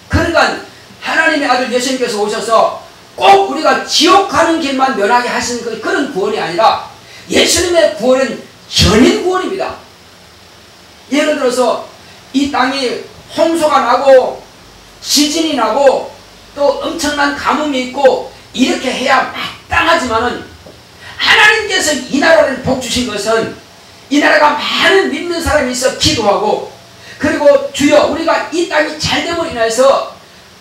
그러니까 하나님의 아들 예수님께서 오셔서 꼭 우리가 지옥 가는 길만 면하게 하신 그런 구원이 아니라 예수님의 구원은 전인 구원입니다. 예를 들어서 이 땅이 홍수가 나고 지진이 나고 또 엄청난 가뭄이 있고 이렇게 해야 마땅하지만은 하나님께서 이 나라를 복 주신 것은 이 나라가 많은 믿는 사람이 있어 기도하고, 그리고 주여 우리가 이 땅이 잘됨으로 인해서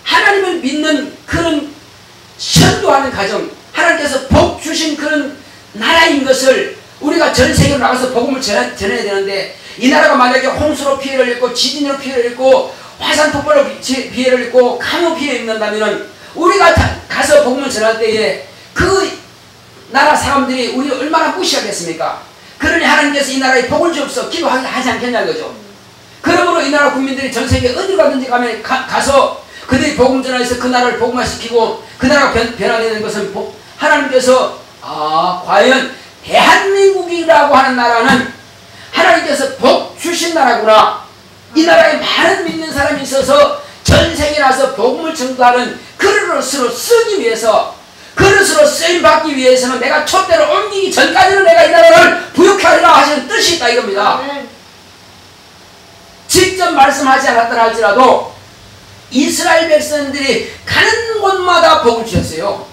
하나님을 믿는 그런 선도하는 가정, 하나님께서 복 주신 그런 나라인 것을 우리가 전 세계로 나가서 복음을 전해야 되는데, 이 나라가 만약에 홍수로 피해를 입고 지진으로 피해를 입고 화산 폭발로 피해를 입고 강우 피해 입는다면 우리가 가서 복음을 전할 때에 그 나라 사람들이 우리를 얼마나 무시하겠습니까? 그러니 하나님께서 이 나라에 복을 주옵소서 기도하지 않겠냐고죠. 그러므로 이 나라 국민들이 전 세계 어디 가든지 가서 그들이 복음 전하여서 그 나라를 복음화시키고 그 나라가 변화되는 것은 하나님께서 과연 대한민국이라고 하는 나라는 하나님께서 복 주신 나라구나. 이 나라에 많은 믿는 사람이 있어서 전 세계에 나서 복음을 전도하는 그릇으로 쓰기 위해서, 그릇으로 쓰임받기 위해서는 내가 촛대를 옮기기 전까지는 내가 이 나라를 부욕케 하리라 하시는 뜻이 있다 이겁니다. 직접 말씀하지 않았더라 할지라도 이스라엘 백성들이 가는 곳마다 복을 주셨어요.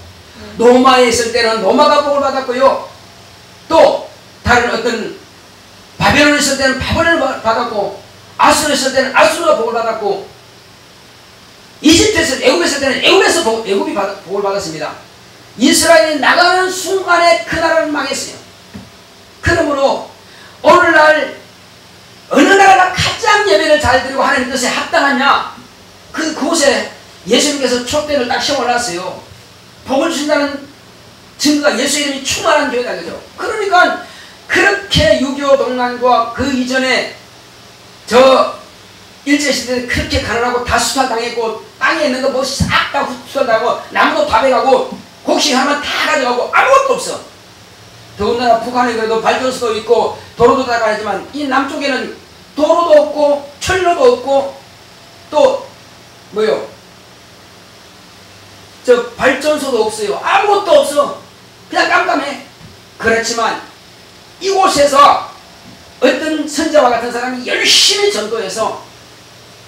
노마에 있을 때는 노마가 복을 받았고요, 또 다른 어떤 바벨론에 있을 때는 바벨론을 받았고, 아수르에 있을 때는 아수르가 복을 받았고, 이집트에서 애굽에 있을 때는 애굽에서 애굽이 복을 받았습니다. 이스라엘이 나가는 순간에 그 나라는 망했어요. 그러므로 오늘날 어느 나라가 가장 예배를 잘 드리고 하나님 뜻에 합당하냐, 그곳에 예수님께서 촛대를 딱 세워놨어요. 복을 주신다는 증거가 예수 이름이 충만한 교회다, 그죠? 그러니까 그렇게 6.25 동란과 그 이전에 저 일제시대에 그렇게 가난하고 다 수탈당했고, 땅에 있는 거 뭐 싹 다 수탈당하고 나무도 다 베가고 곡식 하나만 다 가져가고 아무것도 없어. 더군다나 북한에 그래도 발전소도 있고 도로도 다 가지만 이 남쪽에는 도로도 없고 철로도 없고 또 뭐요? 저 발전소도 없어요. 아무것도 없어. 그냥 깜깜해. 그렇지만 이곳에서 어떤 선자와 같은 사람이 열심히 전도해서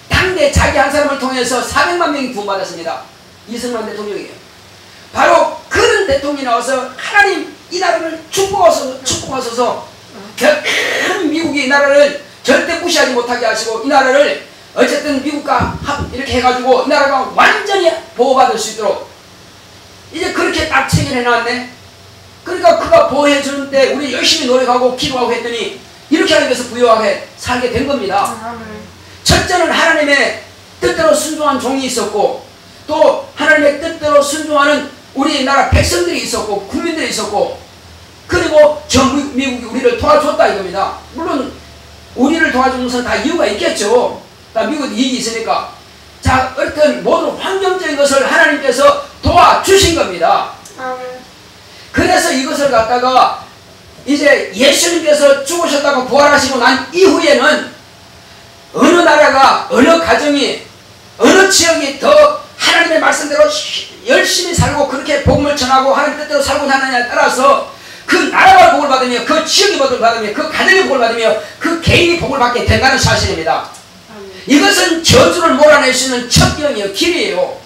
당대 자기 한 사람을 통해서 400만 명이 구원받았습니다. 이승만 대통령이에요. 바로 그런 대통령이 나와서 하나님 이 나라를 축복하소서, 큰 미국이 이 나라를 절대 무시하지 못하게 하시고 이 나라를 어쨌든 미국과 이렇게 해가지고 이 나라가 완전히 보호받을 수 있도록 이제 그렇게 딱 체결해 놨네. 그러니까 그가 보호해 주는데 우리 열심히 노력하고 기도하고 했더니 이렇게 하기 위해서 부유하게 살게 된 겁니다. 첫째는 하나님의 뜻대로 순종한 종이 있었고, 또 하나님의 뜻대로 순종하는 우리나라 백성들이 있었고 국민들이 있었고, 그리고 저 미국이 우리를 도와줬다 이겁니다. 물론 우리를 도와주는 것은 다 이유가 있겠죠. 다 미국 이익이 있으니까. 자, 어떤 모든 환경적인 것을 하나님께서 도와주신 겁니다. 그래서 이것을 갖다가 이제 예수님께서 죽으셨다고 부활하시고 난 이후에는 어느 나라가, 어느 가정이, 어느 지역이 더 하나님의 말씀대로 열심히 살고 그렇게 복음을 전하고 하나님 뜻대로 살고 사느냐에 따라서 그 나라가 복을 받으며, 그 지역이 복을 받으며, 그 가정이 복을 받으며, 그 개인이 복을 받게 된다는 사실입니다. 이것은 저주를 몰아낼 수 있는 첩경이요, 길이에요.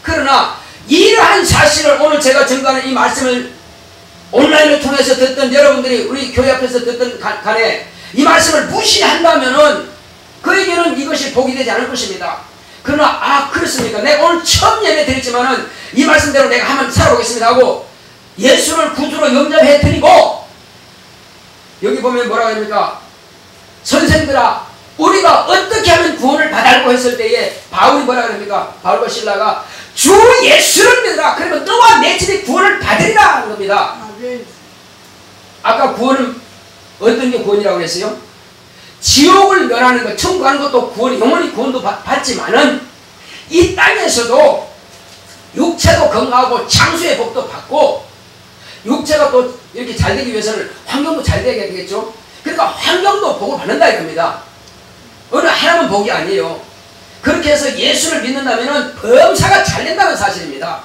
그러나 이러한 사실을 오늘 제가 전가하는 이 말씀을 온라인을 통해서 듣던 여러분들이 우리 교회 앞에서 듣던 간에 이 말씀을 무시한다면은 그에게는 이것이 복이 되지 않을 것입니다. 그러나 그렇습니까? 내가 오늘 처음 예배 드렸지만은 이 말씀대로 내가 한번 살아보겠습니다 하고 예수를 구주로 영접해 드리고, 여기 보면 뭐라고 합니까? 선생들아, 우리가 어떻게 하면 구원을 받았고 했을 때에 바울이 뭐라고 합니까? 바울과 신라가 주 예수를 믿으라. 그러면 너와 내 집이 구원을 받으리라 하는 겁니다. 아까 구원은 어떤 게 구원이라고 그랬어요? 지옥을 면하는 것, 천국 가는 것도 구원, 영원히 구원도 받지만은 이 땅에서도 육체도 건강하고 장수의 복도 받고 육체가 또 이렇게 잘 되기 위해서는 환경도 잘 되게 되겠죠. 그러니까 환경도 복을 받는다 이겁니다. 어느 하나만 복이 아니에요. 그렇게 해서 예수를 믿는다면 범사가 잘 된다는 사실입니다.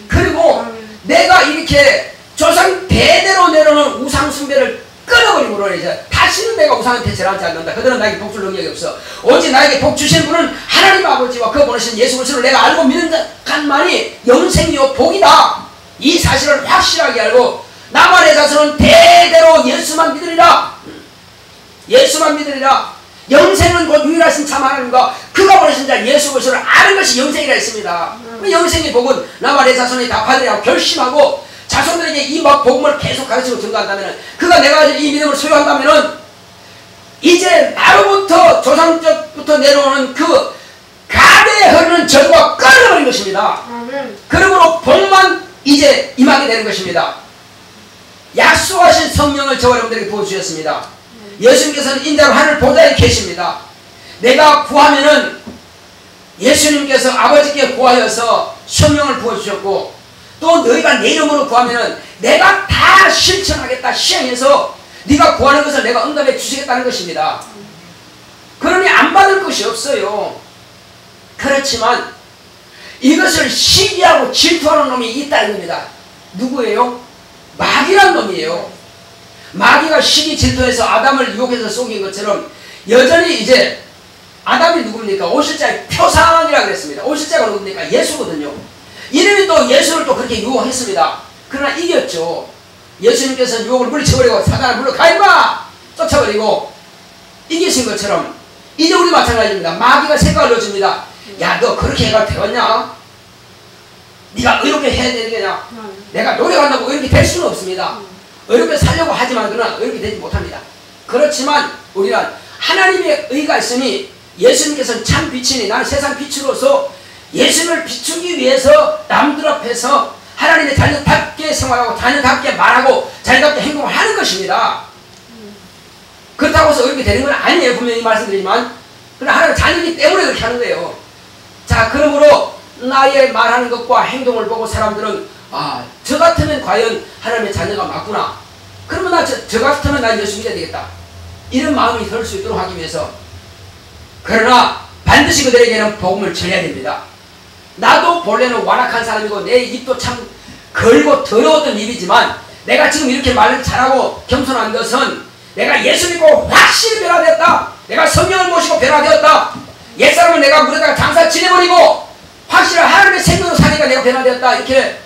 그리고 내가 이렇게 조상 대대로 내려오는 우상 숭배를 끊어버림으로 이제 다시는 내가 우상한테 절하지 않는다. 그들은 나에게 복 줄 능력이 없어. 오직 나에게 복 주시는 분은 하나님 아버지와 그 보내신 예수 그리스도를 내가 알고 믿는 것만이 영생이요 복이다. 이 사실을 확실하게 알고 나만의 자손은 대대로 예수만 믿으리라. 예수만 믿으리라. 영생은 곧 유일하신 참 하나님과 그가 보내신 자 예수 그리스도를 아는 것이 영생이라 했습니다. 영생의 복은 나만의 자손이 다 받으리라고 결심하고 자손들에게 이 복음을 계속 가르치고 증거한다면 그가 내가 가진 이 믿음을 소유한다면 이제 나로부터 조상적부터 내려오는 그 가대에 흐르는 절과 끊어버린 것입니다. 그러므로 복만 이제 임하게 되는 것입니다. 약속하신 성령을 저와 여러분들에게 부어주셨습니다. 예수님께서는 인자로 하늘 보좌에 계십니다. 내가 구하면은 예수님께서 아버지께 구하여서 성령을 부어주셨고 또 너희가 내 이름으로 구하면은 내가 다 실천하겠다 시행해서 네가 구하는 것을 내가 응답해 주시겠다는 것입니다. 그러니 안 받을 것이 없어요. 그렇지만 이것을 시기하고 질투하는 놈이 있다는 겁니다. 누구예요? 마귀란 놈이에요. 마귀가 시기 질투해서 아담을 유혹해서 속인 것처럼 여전히 이제 아담이 누굽니까? 오실자의 표상이라고 그랬습니다. 오실자가 누굽니까? 예수거든요. 이름이 또 예수를 또 그렇게 유혹했습니다. 그러나 이겼죠. 예수님께서 유혹을 물리쳐버리고 사단을 물러 가임마 쫓아버리고 이기신 것처럼 이제 우리 마찬가지입니다. 마귀가 생각을 넣어줍니다. 야, 너 그렇게 해가 되었냐? 네가 어렵게 해야 되느냐? 내가 노력한다고 어렵게 될 수는 없습니다. 어렵게 살려고 하지만 그러나 어렵게 되지 못합니다. 그렇지만 우리는 하나님의 의가 있으니 예수님께서는 참 빛이니 나는 세상 빛으로서 예수님을 비추기 위해서 남들 앞에서 하나님의 자녀답게 생활하고 자녀답게 말하고 자녀답게 행동을 하는 것입니다. 그렇다고 해서 어렵게 되는 건 아니에요. 분명히 말씀드리지만 그러나 하나님 자녀이기 때문에 그렇게 하는 거예요. 자, 그러므로 나의 말하는 것과 행동을 보고 사람들은 저 같으면 과연 하나님의 자녀가 맞구나. 그러면 저 같으면 난 예수 믿어야 되겠다. 이런 마음이 들 수 있도록 하기 위해서. 그러나 반드시 그들에게는 복음을 전해야 됩니다. 나도 본래는 완악한 사람이고 내 입도 참 걸고 더러웠던 입이지만 내가 지금 이렇게 말을 잘하고 겸손한 것은 내가 예수 믿고 확실히 변화되었다. 내가 성령을 모시고 변화되었다. 옛사람은 내가 물에다가 장사 지내버리고 확실한 하나님의 생명으로 사니까 내가 변화되었다. 이렇게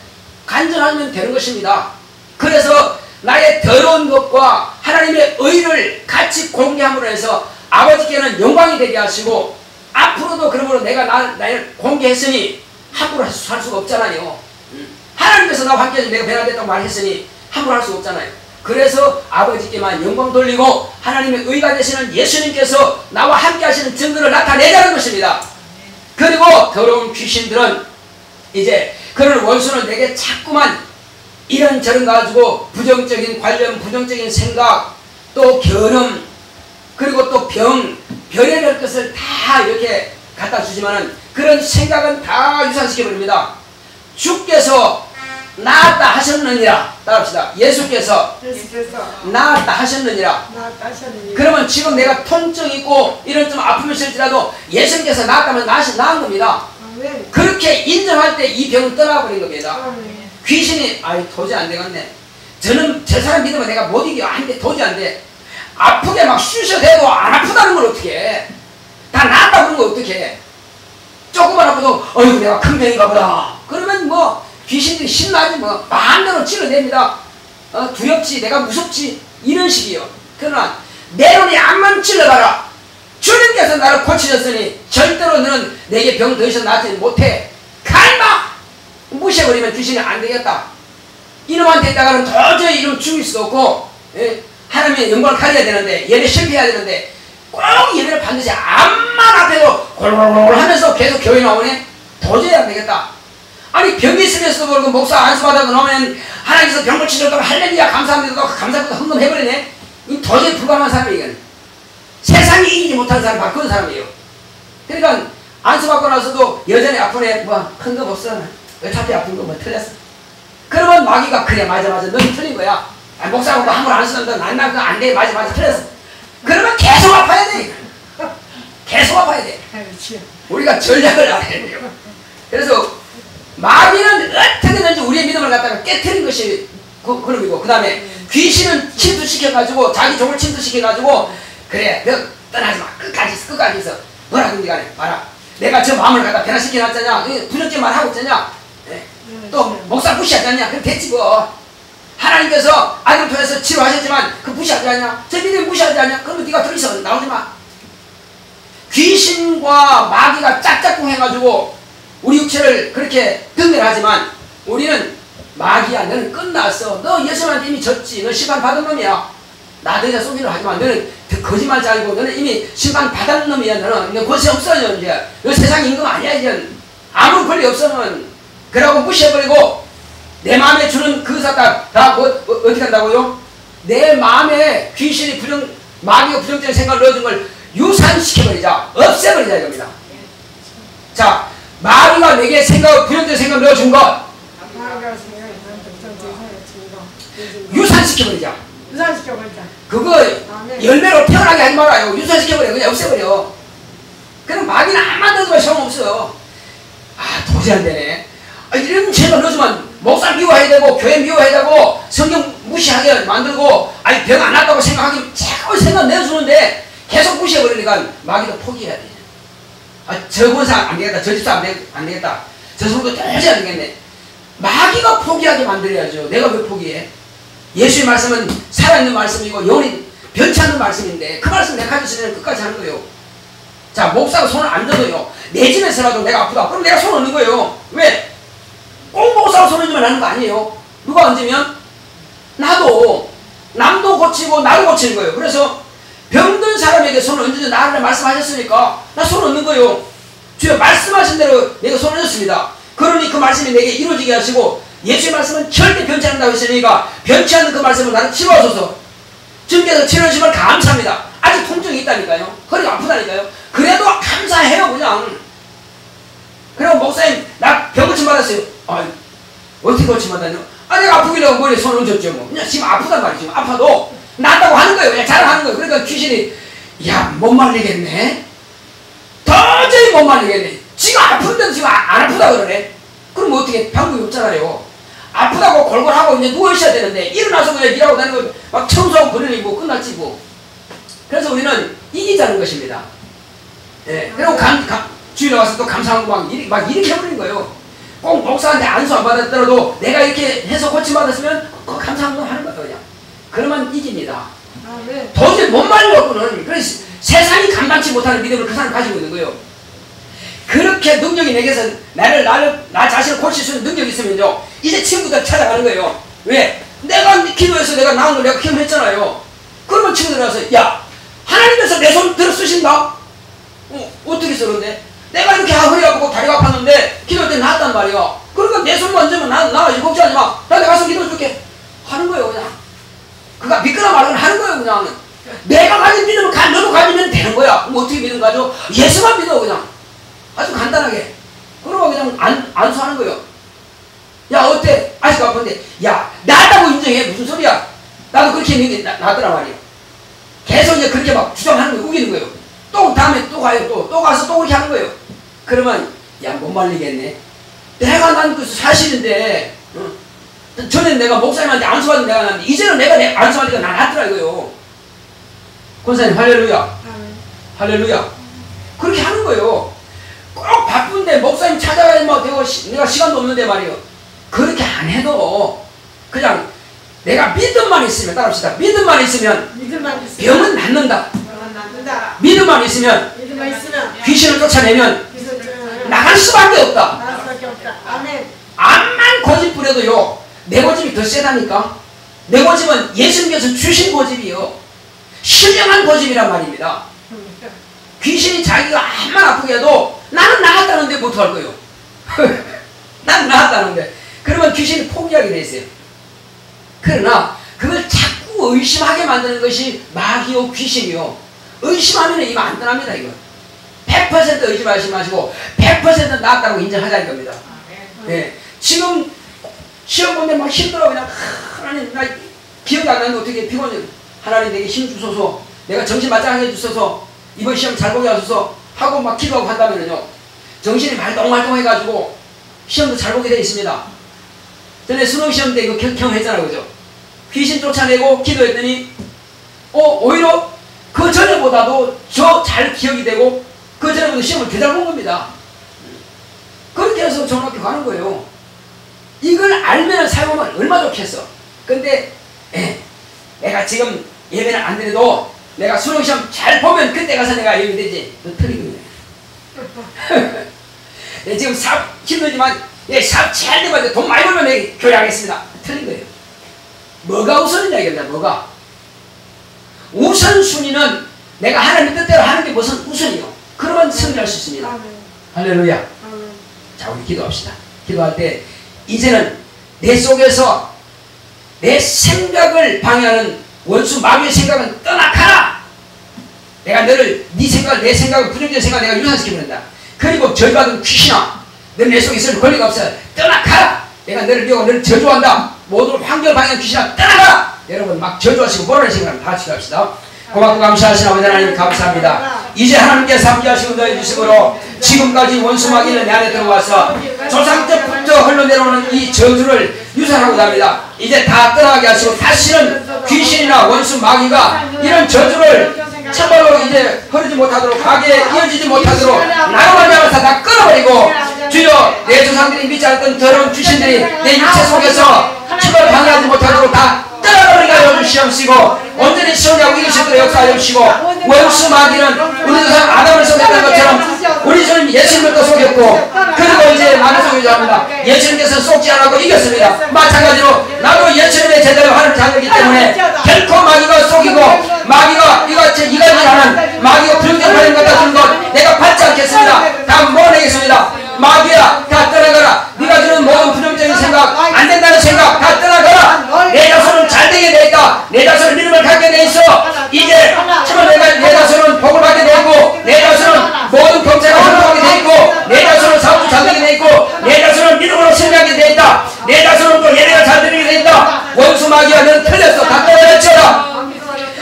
간증하면 되는 것입니다. 그래서 나의 더러운 것과 하나님의 의를 같이 공개함으로 해서 아버지께는 영광이 되게 하시고 앞으로도 그러므로 내가 나를 공개했으니 함부로 할 수가 없잖아요. 하나님께서 나와 함께 내가 변화됐다고 말했으니 함부로 할 수가 없잖아요. 그래서 아버지께만 영광 돌리고 하나님의 의가 되시는 예수님께서 나와 함께 하시는 증거를 나타내자는 것입니다. 그리고 더러운 귀신들은 이제 그런 원수는 내게 자꾸만 이런저런 가지고 부정적인 관념, 부정적인 생각, 또 결함, 그리고 또 별의별 것을 다 이렇게 갖다 주지만은 그런 생각은 다 유산시켜버립니다. 주께서 나았다 하셨느니라. 따라합시다. 예수께서 나았다 하셨느니라. 그러면 지금 내가 통증 있고 이런 좀 아픔이 있을지라도 예수님께서 나았다면 나은 겁니다. 그렇게 인정할 때 이 병은 떠나버린 겁니다. 귀신이 도저히 안 되겠네. 저 사람 믿으면 내가 못 이겨. 아닌데 도저히 안 돼. 아프게 막 쑤셔대도 안 아프다는 걸 어떻게 해. 다 나았다 그런 걸 어떻게 해. 조금만 아파도 어이구 내가 큰 병인가 보다. 그러면 뭐 귀신들이 신나지 뭐 마음대로 찔러냅니다. 두렵지 내가 무섭지 이런 식이요. 그러나 내 눈이 암만 찔러봐라. 주님께서 나를 고치셨으니 절대로 너는 내게 병 더 이상 낫지 못해. 갈마! 무시해버리면 귀신이 안 되겠다. 이놈한테 있다가는 도저히 이놈 죽일 수도 없고 하나님의 영광을 가져야 되는데 예배 실패해야 되는데 꼭 예배를 반드시 암만 앞에도 골골골 하면서 계속 교회 나오네. 도저히 안 되겠다. 아니 병이 있으면서도 모르고 목사 안수받아도 나오면 하나님께서 병을 치료했다고 할렐루야 감사합니다. 감사합니다 흥금해버리네. 이 도저히 불가능한 사람이에요. 세상이 이기지 못하는 사람이 바로 그런 사람이에요. 그러니까 안수받고 나서도 여전히 아프네. 뭐 큰 거 없어. 어차피 아픈 거 뭐 틀렸어. 그러면 마귀가 그래 맞아 넌 틀린 거야. 아, 목사하고 뭐 함부로 안 쓰는데 난 그거 안 돼. 맞아 틀렸어. 그러면 계속 아파야 돼. 계속 아파야 돼. 우리가 전략을 알아야 돼요. 그래서 마귀는 어떻게든지 우리의 믿음을 갖다가 깨트린 것이 그놈이고, 그 다음에 귀신은 침투시켜가지고 자기 종을 침투시켜가지고 그래 너 떠나지 마. 끝까지 있어. 뭐라 그런지 간에 봐라. 내가 저 마음을 갖다 변화시켜놨잖냐. 부정적인 말 하고 있잖냐. 네. 또 목사 무시하잖냐. 그럼 됐지 뭐. 하나님께서 아들 통해서 치료하셨지만 그 무시하지 않냐. 저 믿음 무시하지 않냐. 그러면 네가 더 이상 나오지 마. 귀신과 마귀가 짝짝꿍 해가지고 우리 육체를 그렇게 등멸하지만 우리는 마귀야 너는 끝났어. 너 예수님한테 이미 졌지. 너 심판 받은 놈이야. 나 너희가 속이려 하지만 너는 거짓말자이고 너는 이미 심판 받은 놈이야. 너는 권세 없어. 이제 너 세상 임금 아니야. 이제 아무 권리 없으면 그러고 무시해버리고 내 마음에 주는 그 사람 다 어떻게 한다고요? 내 마음에 귀신이 마귀가 부정적인 생각을 넣어준 걸 유산시켜버리자. 없애버리자 이겁니다. 자, 마귀가 내게 부정적인 생각을 넣어준 것 유산시켜버리자. 그거 열매로 태어나게 하지 말아요. 유산시켜버려. 그냥 없애버려. 그럼 마귀는 암만 넣어도 소용없어요. 아 도저히 안 되네. 이런 죄를 넣어주면 목사 미워해야 되고 교회 미워해야 되고 성경 무시하게 만들고 아니 병 안 났다고 생각하기 자꾸 생각 내주는데 계속 무시해버리니까 마귀도 포기해야 돼. 아, 저 권사 안 되겠다. 저 집사 안 되겠다. 저 성도 도저히 안 되겠네. 마귀가 포기하게 만들어야죠. 내가 왜 포기해? 예수의 말씀은 살아있는 말씀이고 영원히 변치 않는 말씀인데 그 말씀 내가 가지고 있으면 끝까지 하는 거예요. 자, 목사가 손을 안 들어요. 내 집에서라도 내가 아프다. 그럼 내가 손 얹는 거예요. 왜? 꼭 목사가 손 얹으면 하는 거 아니에요. 누가 얹으면? 남도 고치고 나도 고치는 거예요. 그래서 병든 사람에게 손을 얹어서 나를 말씀하셨으니까 나 손 얹는 거예요. 주여 말씀하신 대로 내가 손 얹었습니다. 그러니 그 말씀이 내게 이루어지게 하시고 예수의 말씀은 절대 변치 않는다고 했으니까 변치 않는 그 말씀을 나는 치료하소서. 주님께서 치료해주시면 감사합니다. 아직 통증이 있다니까요. 허리가 아프다니까요. 그래도 감사해요 그냥. 그리고 목사님 나 병 고침 받았어요. 어떻게 고침 받았냐. 내가 아프길래 머리에 손 얹었죠 뭐. 그냥 지금 아프단 말이죠. 지금 아파도 낫다고 하는 거예요. 그냥 자랑하는 거예요. 그러니까 귀신이 야 못 말리겠네. 도저히 못 말리겠네. 지금 아픈데도 지금 안 아프다 그러네. 그럼 어떻게 방법이 없잖아요. 아프다고 골골하고 이제 누워있어야 되는데 일어나서 그냥 일하고 다니고 막 청소하고 그러니 뭐 끝났지 뭐. 그래서 우리는 이기자는 것입니다. 예. 그리고 주일에 와서 또 감사하고 막 이렇게 해버린 거예요. 꼭 목사한테 안수 안 받았더라도 내가 이렇게 해서 고침 받았으면 감사한 하는 거예요 그냥. 그러면 이깁니다. 도저히 못 말려갖고는 그래서 세상이 감당치 못하는 믿음을 그 사람이 가지고 있는 거예요. 그렇게 능력이 내게서 나 자신을 고칠 수 있는 능력이 있으면요 이제 친구들 찾아가는 거예요. 왜? 내가 기도해서 내가 나온 걸 내가 경험했잖아요. 그러면 친구들 와서 야 하나님께서 내 손 들어 쓰신다? 어떻게 쓰는데? 내가 이렇게 허리 아프고 다리가 아팠는데 기도할 때 나았단 말이야. 그러니까 내 손만 얹으면 나 이제 걱정하지 마. 나 내가 가서 기도해줄게. 하는 거예요 그냥. 그가 믿거나 말거나 하는 거예요 그냥. 내가 가진 믿음을 너도 가지면 되는 거야. 그럼 어떻게 믿음 가져? 예수만 믿어 그냥. 아주 간단하게. 그러고 그냥 안수하는 거예요. 야 어때? 아직 아픈데 야 나다고 인정해. 무슨 소리야. 나도 그렇게 했는데 나더라 말이야. 계속 이제 그렇게 막 주장하는 거예요. 우기는 거예요. 또 다음에 또 가요. 또 가서 또 그렇게 하는 거예요. 그러면 야 못 말리겠네. 내가 난 그 사실인데 전에 내가 목사님한테 안수받은 내가 났는데 이제는 내가 안수받으니까 나 낫더라 이거요. 권사님 할렐루야. 할렐루야. 그렇게 하는 거예요. 꼭 바쁜데 목사님 찾아가야 뭐 되고 내가 시간도 없는데 말이에요. 그렇게 안 해도 그냥 내가 믿음만 있으면 따라합시다. 믿음만 있으면 병은 낫는다. 믿음만 있으면 귀신을 쫓아내면 나갈 수밖에 없다. 암만 고집 부려도요 내 고집이 더 세다니까. 내 고집은 예수님께서 주신 고집이요 신령한 고집이란 말입니다. 귀신이 자기가 암만 아프게 해도 나는 나았다는데 뭐 어떡할 거예요. 나는 나았다는데. 그러면 귀신이 포기하게 돼 있어요. 그러나 그걸 자꾸 자꾸 의심하게 만드는 것이 마귀요 귀신이요. 의심하면 이거 안 떠납니다. 이거 100% 의심하지 마시고 100% 낫다고 인정하자는 겁니다. 네. 지금 시험 보는데 막 힘들어. 그냥 하나님 나 기억이 안 나는데 어떻게 피곤해. 하나님 내게 힘 주소서. 내가 정신 말짱하게 해주소서. 이번 시험 잘 보게 하소서 하고 막 기도하고 한다면요, 정신이 말똥말똥 해가지고 시험도 잘 보게 되어 있습니다. 전에 수능시험 때 이거 경험했잖아요. 그죠? 귀신 쫓아내고 기도했더니 오히려 그 전에보다도 저 잘 기억이 되고 그 전에보다 시험을 더 잘 본 겁니다. 그렇게 해서 중학교 가는 거예요. 이걸 알면 사용하면 얼마나 좋겠어. 근데 내가 지금 예배는 안 드려도 내가 수능시험 잘 보면 그때 가서 내가 예배 되지. 너 틀린 거예요. 지금 사업 힘들지만 사업 잘 되면 돈 많이 벌면 내가 교회하겠습니다. 틀린 거예요. 뭐가 우선이냐 이겁니다. 뭐가 우선순위는 내가 하나님 뜻대로 하는 게 무슨 우선이요. 그러면 승리할 수 있습니다. 할렐루야. 자, 우리 기도합시다. 기도할 때 이제는 내 속에서 내 생각을 방해하는 원수 마귀의 생각은 떠나가라. 내가 너를 네 생각, 내 생각을 부정적인 생각 내가 유산시켜버린다. 그리고 절받은 귀신아, 너 내 속에 있을 권리가 없어. 떠나가라. 내가 너를 미워 너를 저주한다. 모든 환경 방해하는 귀신아 떠나가라. 여러분 막 저주하시고 몰아내시기 바랍니다. 다 같이 갑시다. 고맙고 감사하신 아버지 하나님 감사합니다. 이제 하나님께서 함께하시고 너희 주심으로 지금까지 원수 마귀는 내 안에 들어와서 조상적부터 흘러내려오는 이 저주를 유산하고자 합니다. 이제 다 떠나게 하시고 다시는 귀신이나 원수 마귀가 이런 저주를 참말로 이제 흐르지 못하도록 가게에 이어지지 못하도록 나로만 잡아서 다 끊어버리고, 주여 내 조상들이 믿지 않았던 더러운 귀신들이 내 육체 속에서 참말로 방해하지 못하도록 다 떠나버리게 하여 주시옵시고, 온전히 시험하고 이기시도록 역사하여 주시고, 원수 마귀는 우리 조상 아담을 속였던 것처럼 우리 주님 예수님을 속였고, 그리고 이제 나를 속이자 합니다. 예수님께서 속지 않았고 이겼습니다. 마찬가지로 나도 예수님의 제자로 하는 자이기 때문에 결코 마귀가 속이고 마귀가 이같이 하는 마귀가 불경하는 것 같은 것 내가 받지 않겠습니다. 다 몰아내겠습니다. 마귀야 다 떠나가라. 네가 주는 모든 부정적인 생각, 안 된다는 생각 다 떠나가라. 내 자손은 잘 되게 돼 있다. 내 자손은 믿음을 갖게 돼 있어. 이제 정말 내 자손은 복을 받게 돼 있고, 내 자손은 모든 경제가 행복하게 돼 있고, 내 자손은 사업도 잘 되게 돼 있고, 내 자손은 믿음으로 승리하게 돼 있다. 내 자손은 또 예배가 잘 되게 돼 있다. 원수 마귀야 너는 틀렸어. 다 떠나갔잖아.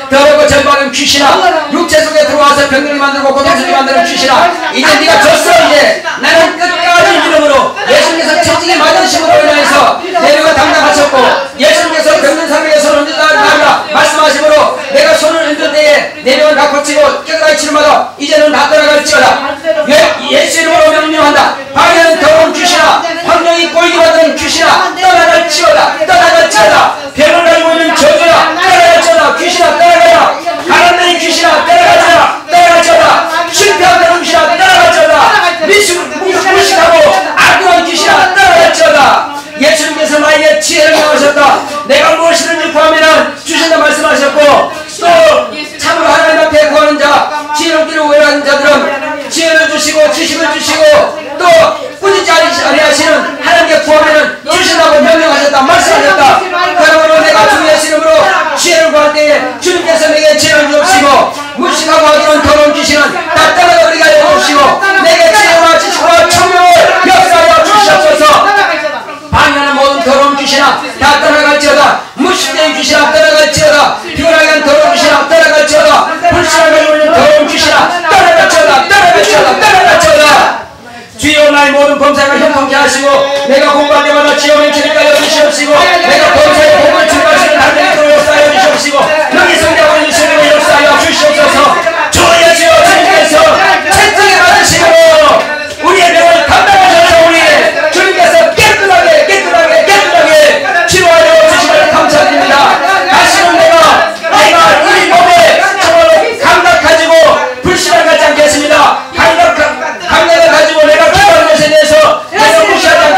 더러고 절반은 귀신아, 육체 속에 들어와서 병들게 만들고 고통스럽게 만드는 귀신아, 이제 네가 졌어. 이제 나는 끝까지 믿음으로 예수님께서 채찍에 맞으심으로 인해서 내가 담당하셨고, 예수님께서 병든 사람에게 손을 흔들라 말씀하심으로 내가 손을 흔들 때에 내 병은 다 고치고 깨끗하게 치료마다 이제는 다 떠나갈지어다. 예수 이름으로 명령한다. 방해하는 더러운 귀신아, 환경이 꼬이게 만드는 귀신아 떠나갈지어다. 떠나갈지어다. 병을 가지고 있는 저주야 떠나갈지어다. 귀신아 떠나가라. 가난된 귀신아 떠나가라. 떠나갈지어다. 실패한다는 귀신아 떠나갈지어다. 무식하고 악한 귀신아 떠나갈지어다. 예수님께서 나에게 지혜를 명하셨다. 내가 무엇이든지 구하면 주신다 말씀하셨고, 또 참으로 하나님 앞에 구하는 자, 지혜를 얻기를 원하는 자들은 지혜를 주시고 지식을 주시고 또 꾸짖지 아니하시는 하나님께 구하면 주신다고 명령하셨다 말씀하셨다. 그러므로 내가 주 예수 이름으로 지혜를 구할 때에 주님께서 내게 지혜를 주옵시고, 무식하고 하기는 더러운 귀신은 다 떠나버리게 하여 주시고, 내게 지혜와 지식과 청명을 역사하여 주시옵소서. 방해하는 모든 더러운 귀신아 다 떠나갈지어다. 무식된 귀신아 떠나갈지어다. 피곤하게 한 더러운 귀신아 떠나갈지어다. 불신을 가지고 있는 더러운 귀신아 떠나갈지어다. 떠나갈지어다. 떠나갈지어다. 주여 나의 모든 범사가 형통케 하시고, 내가 공부할 때마다 지혜와 명철을 가져 주시옵시고, 내가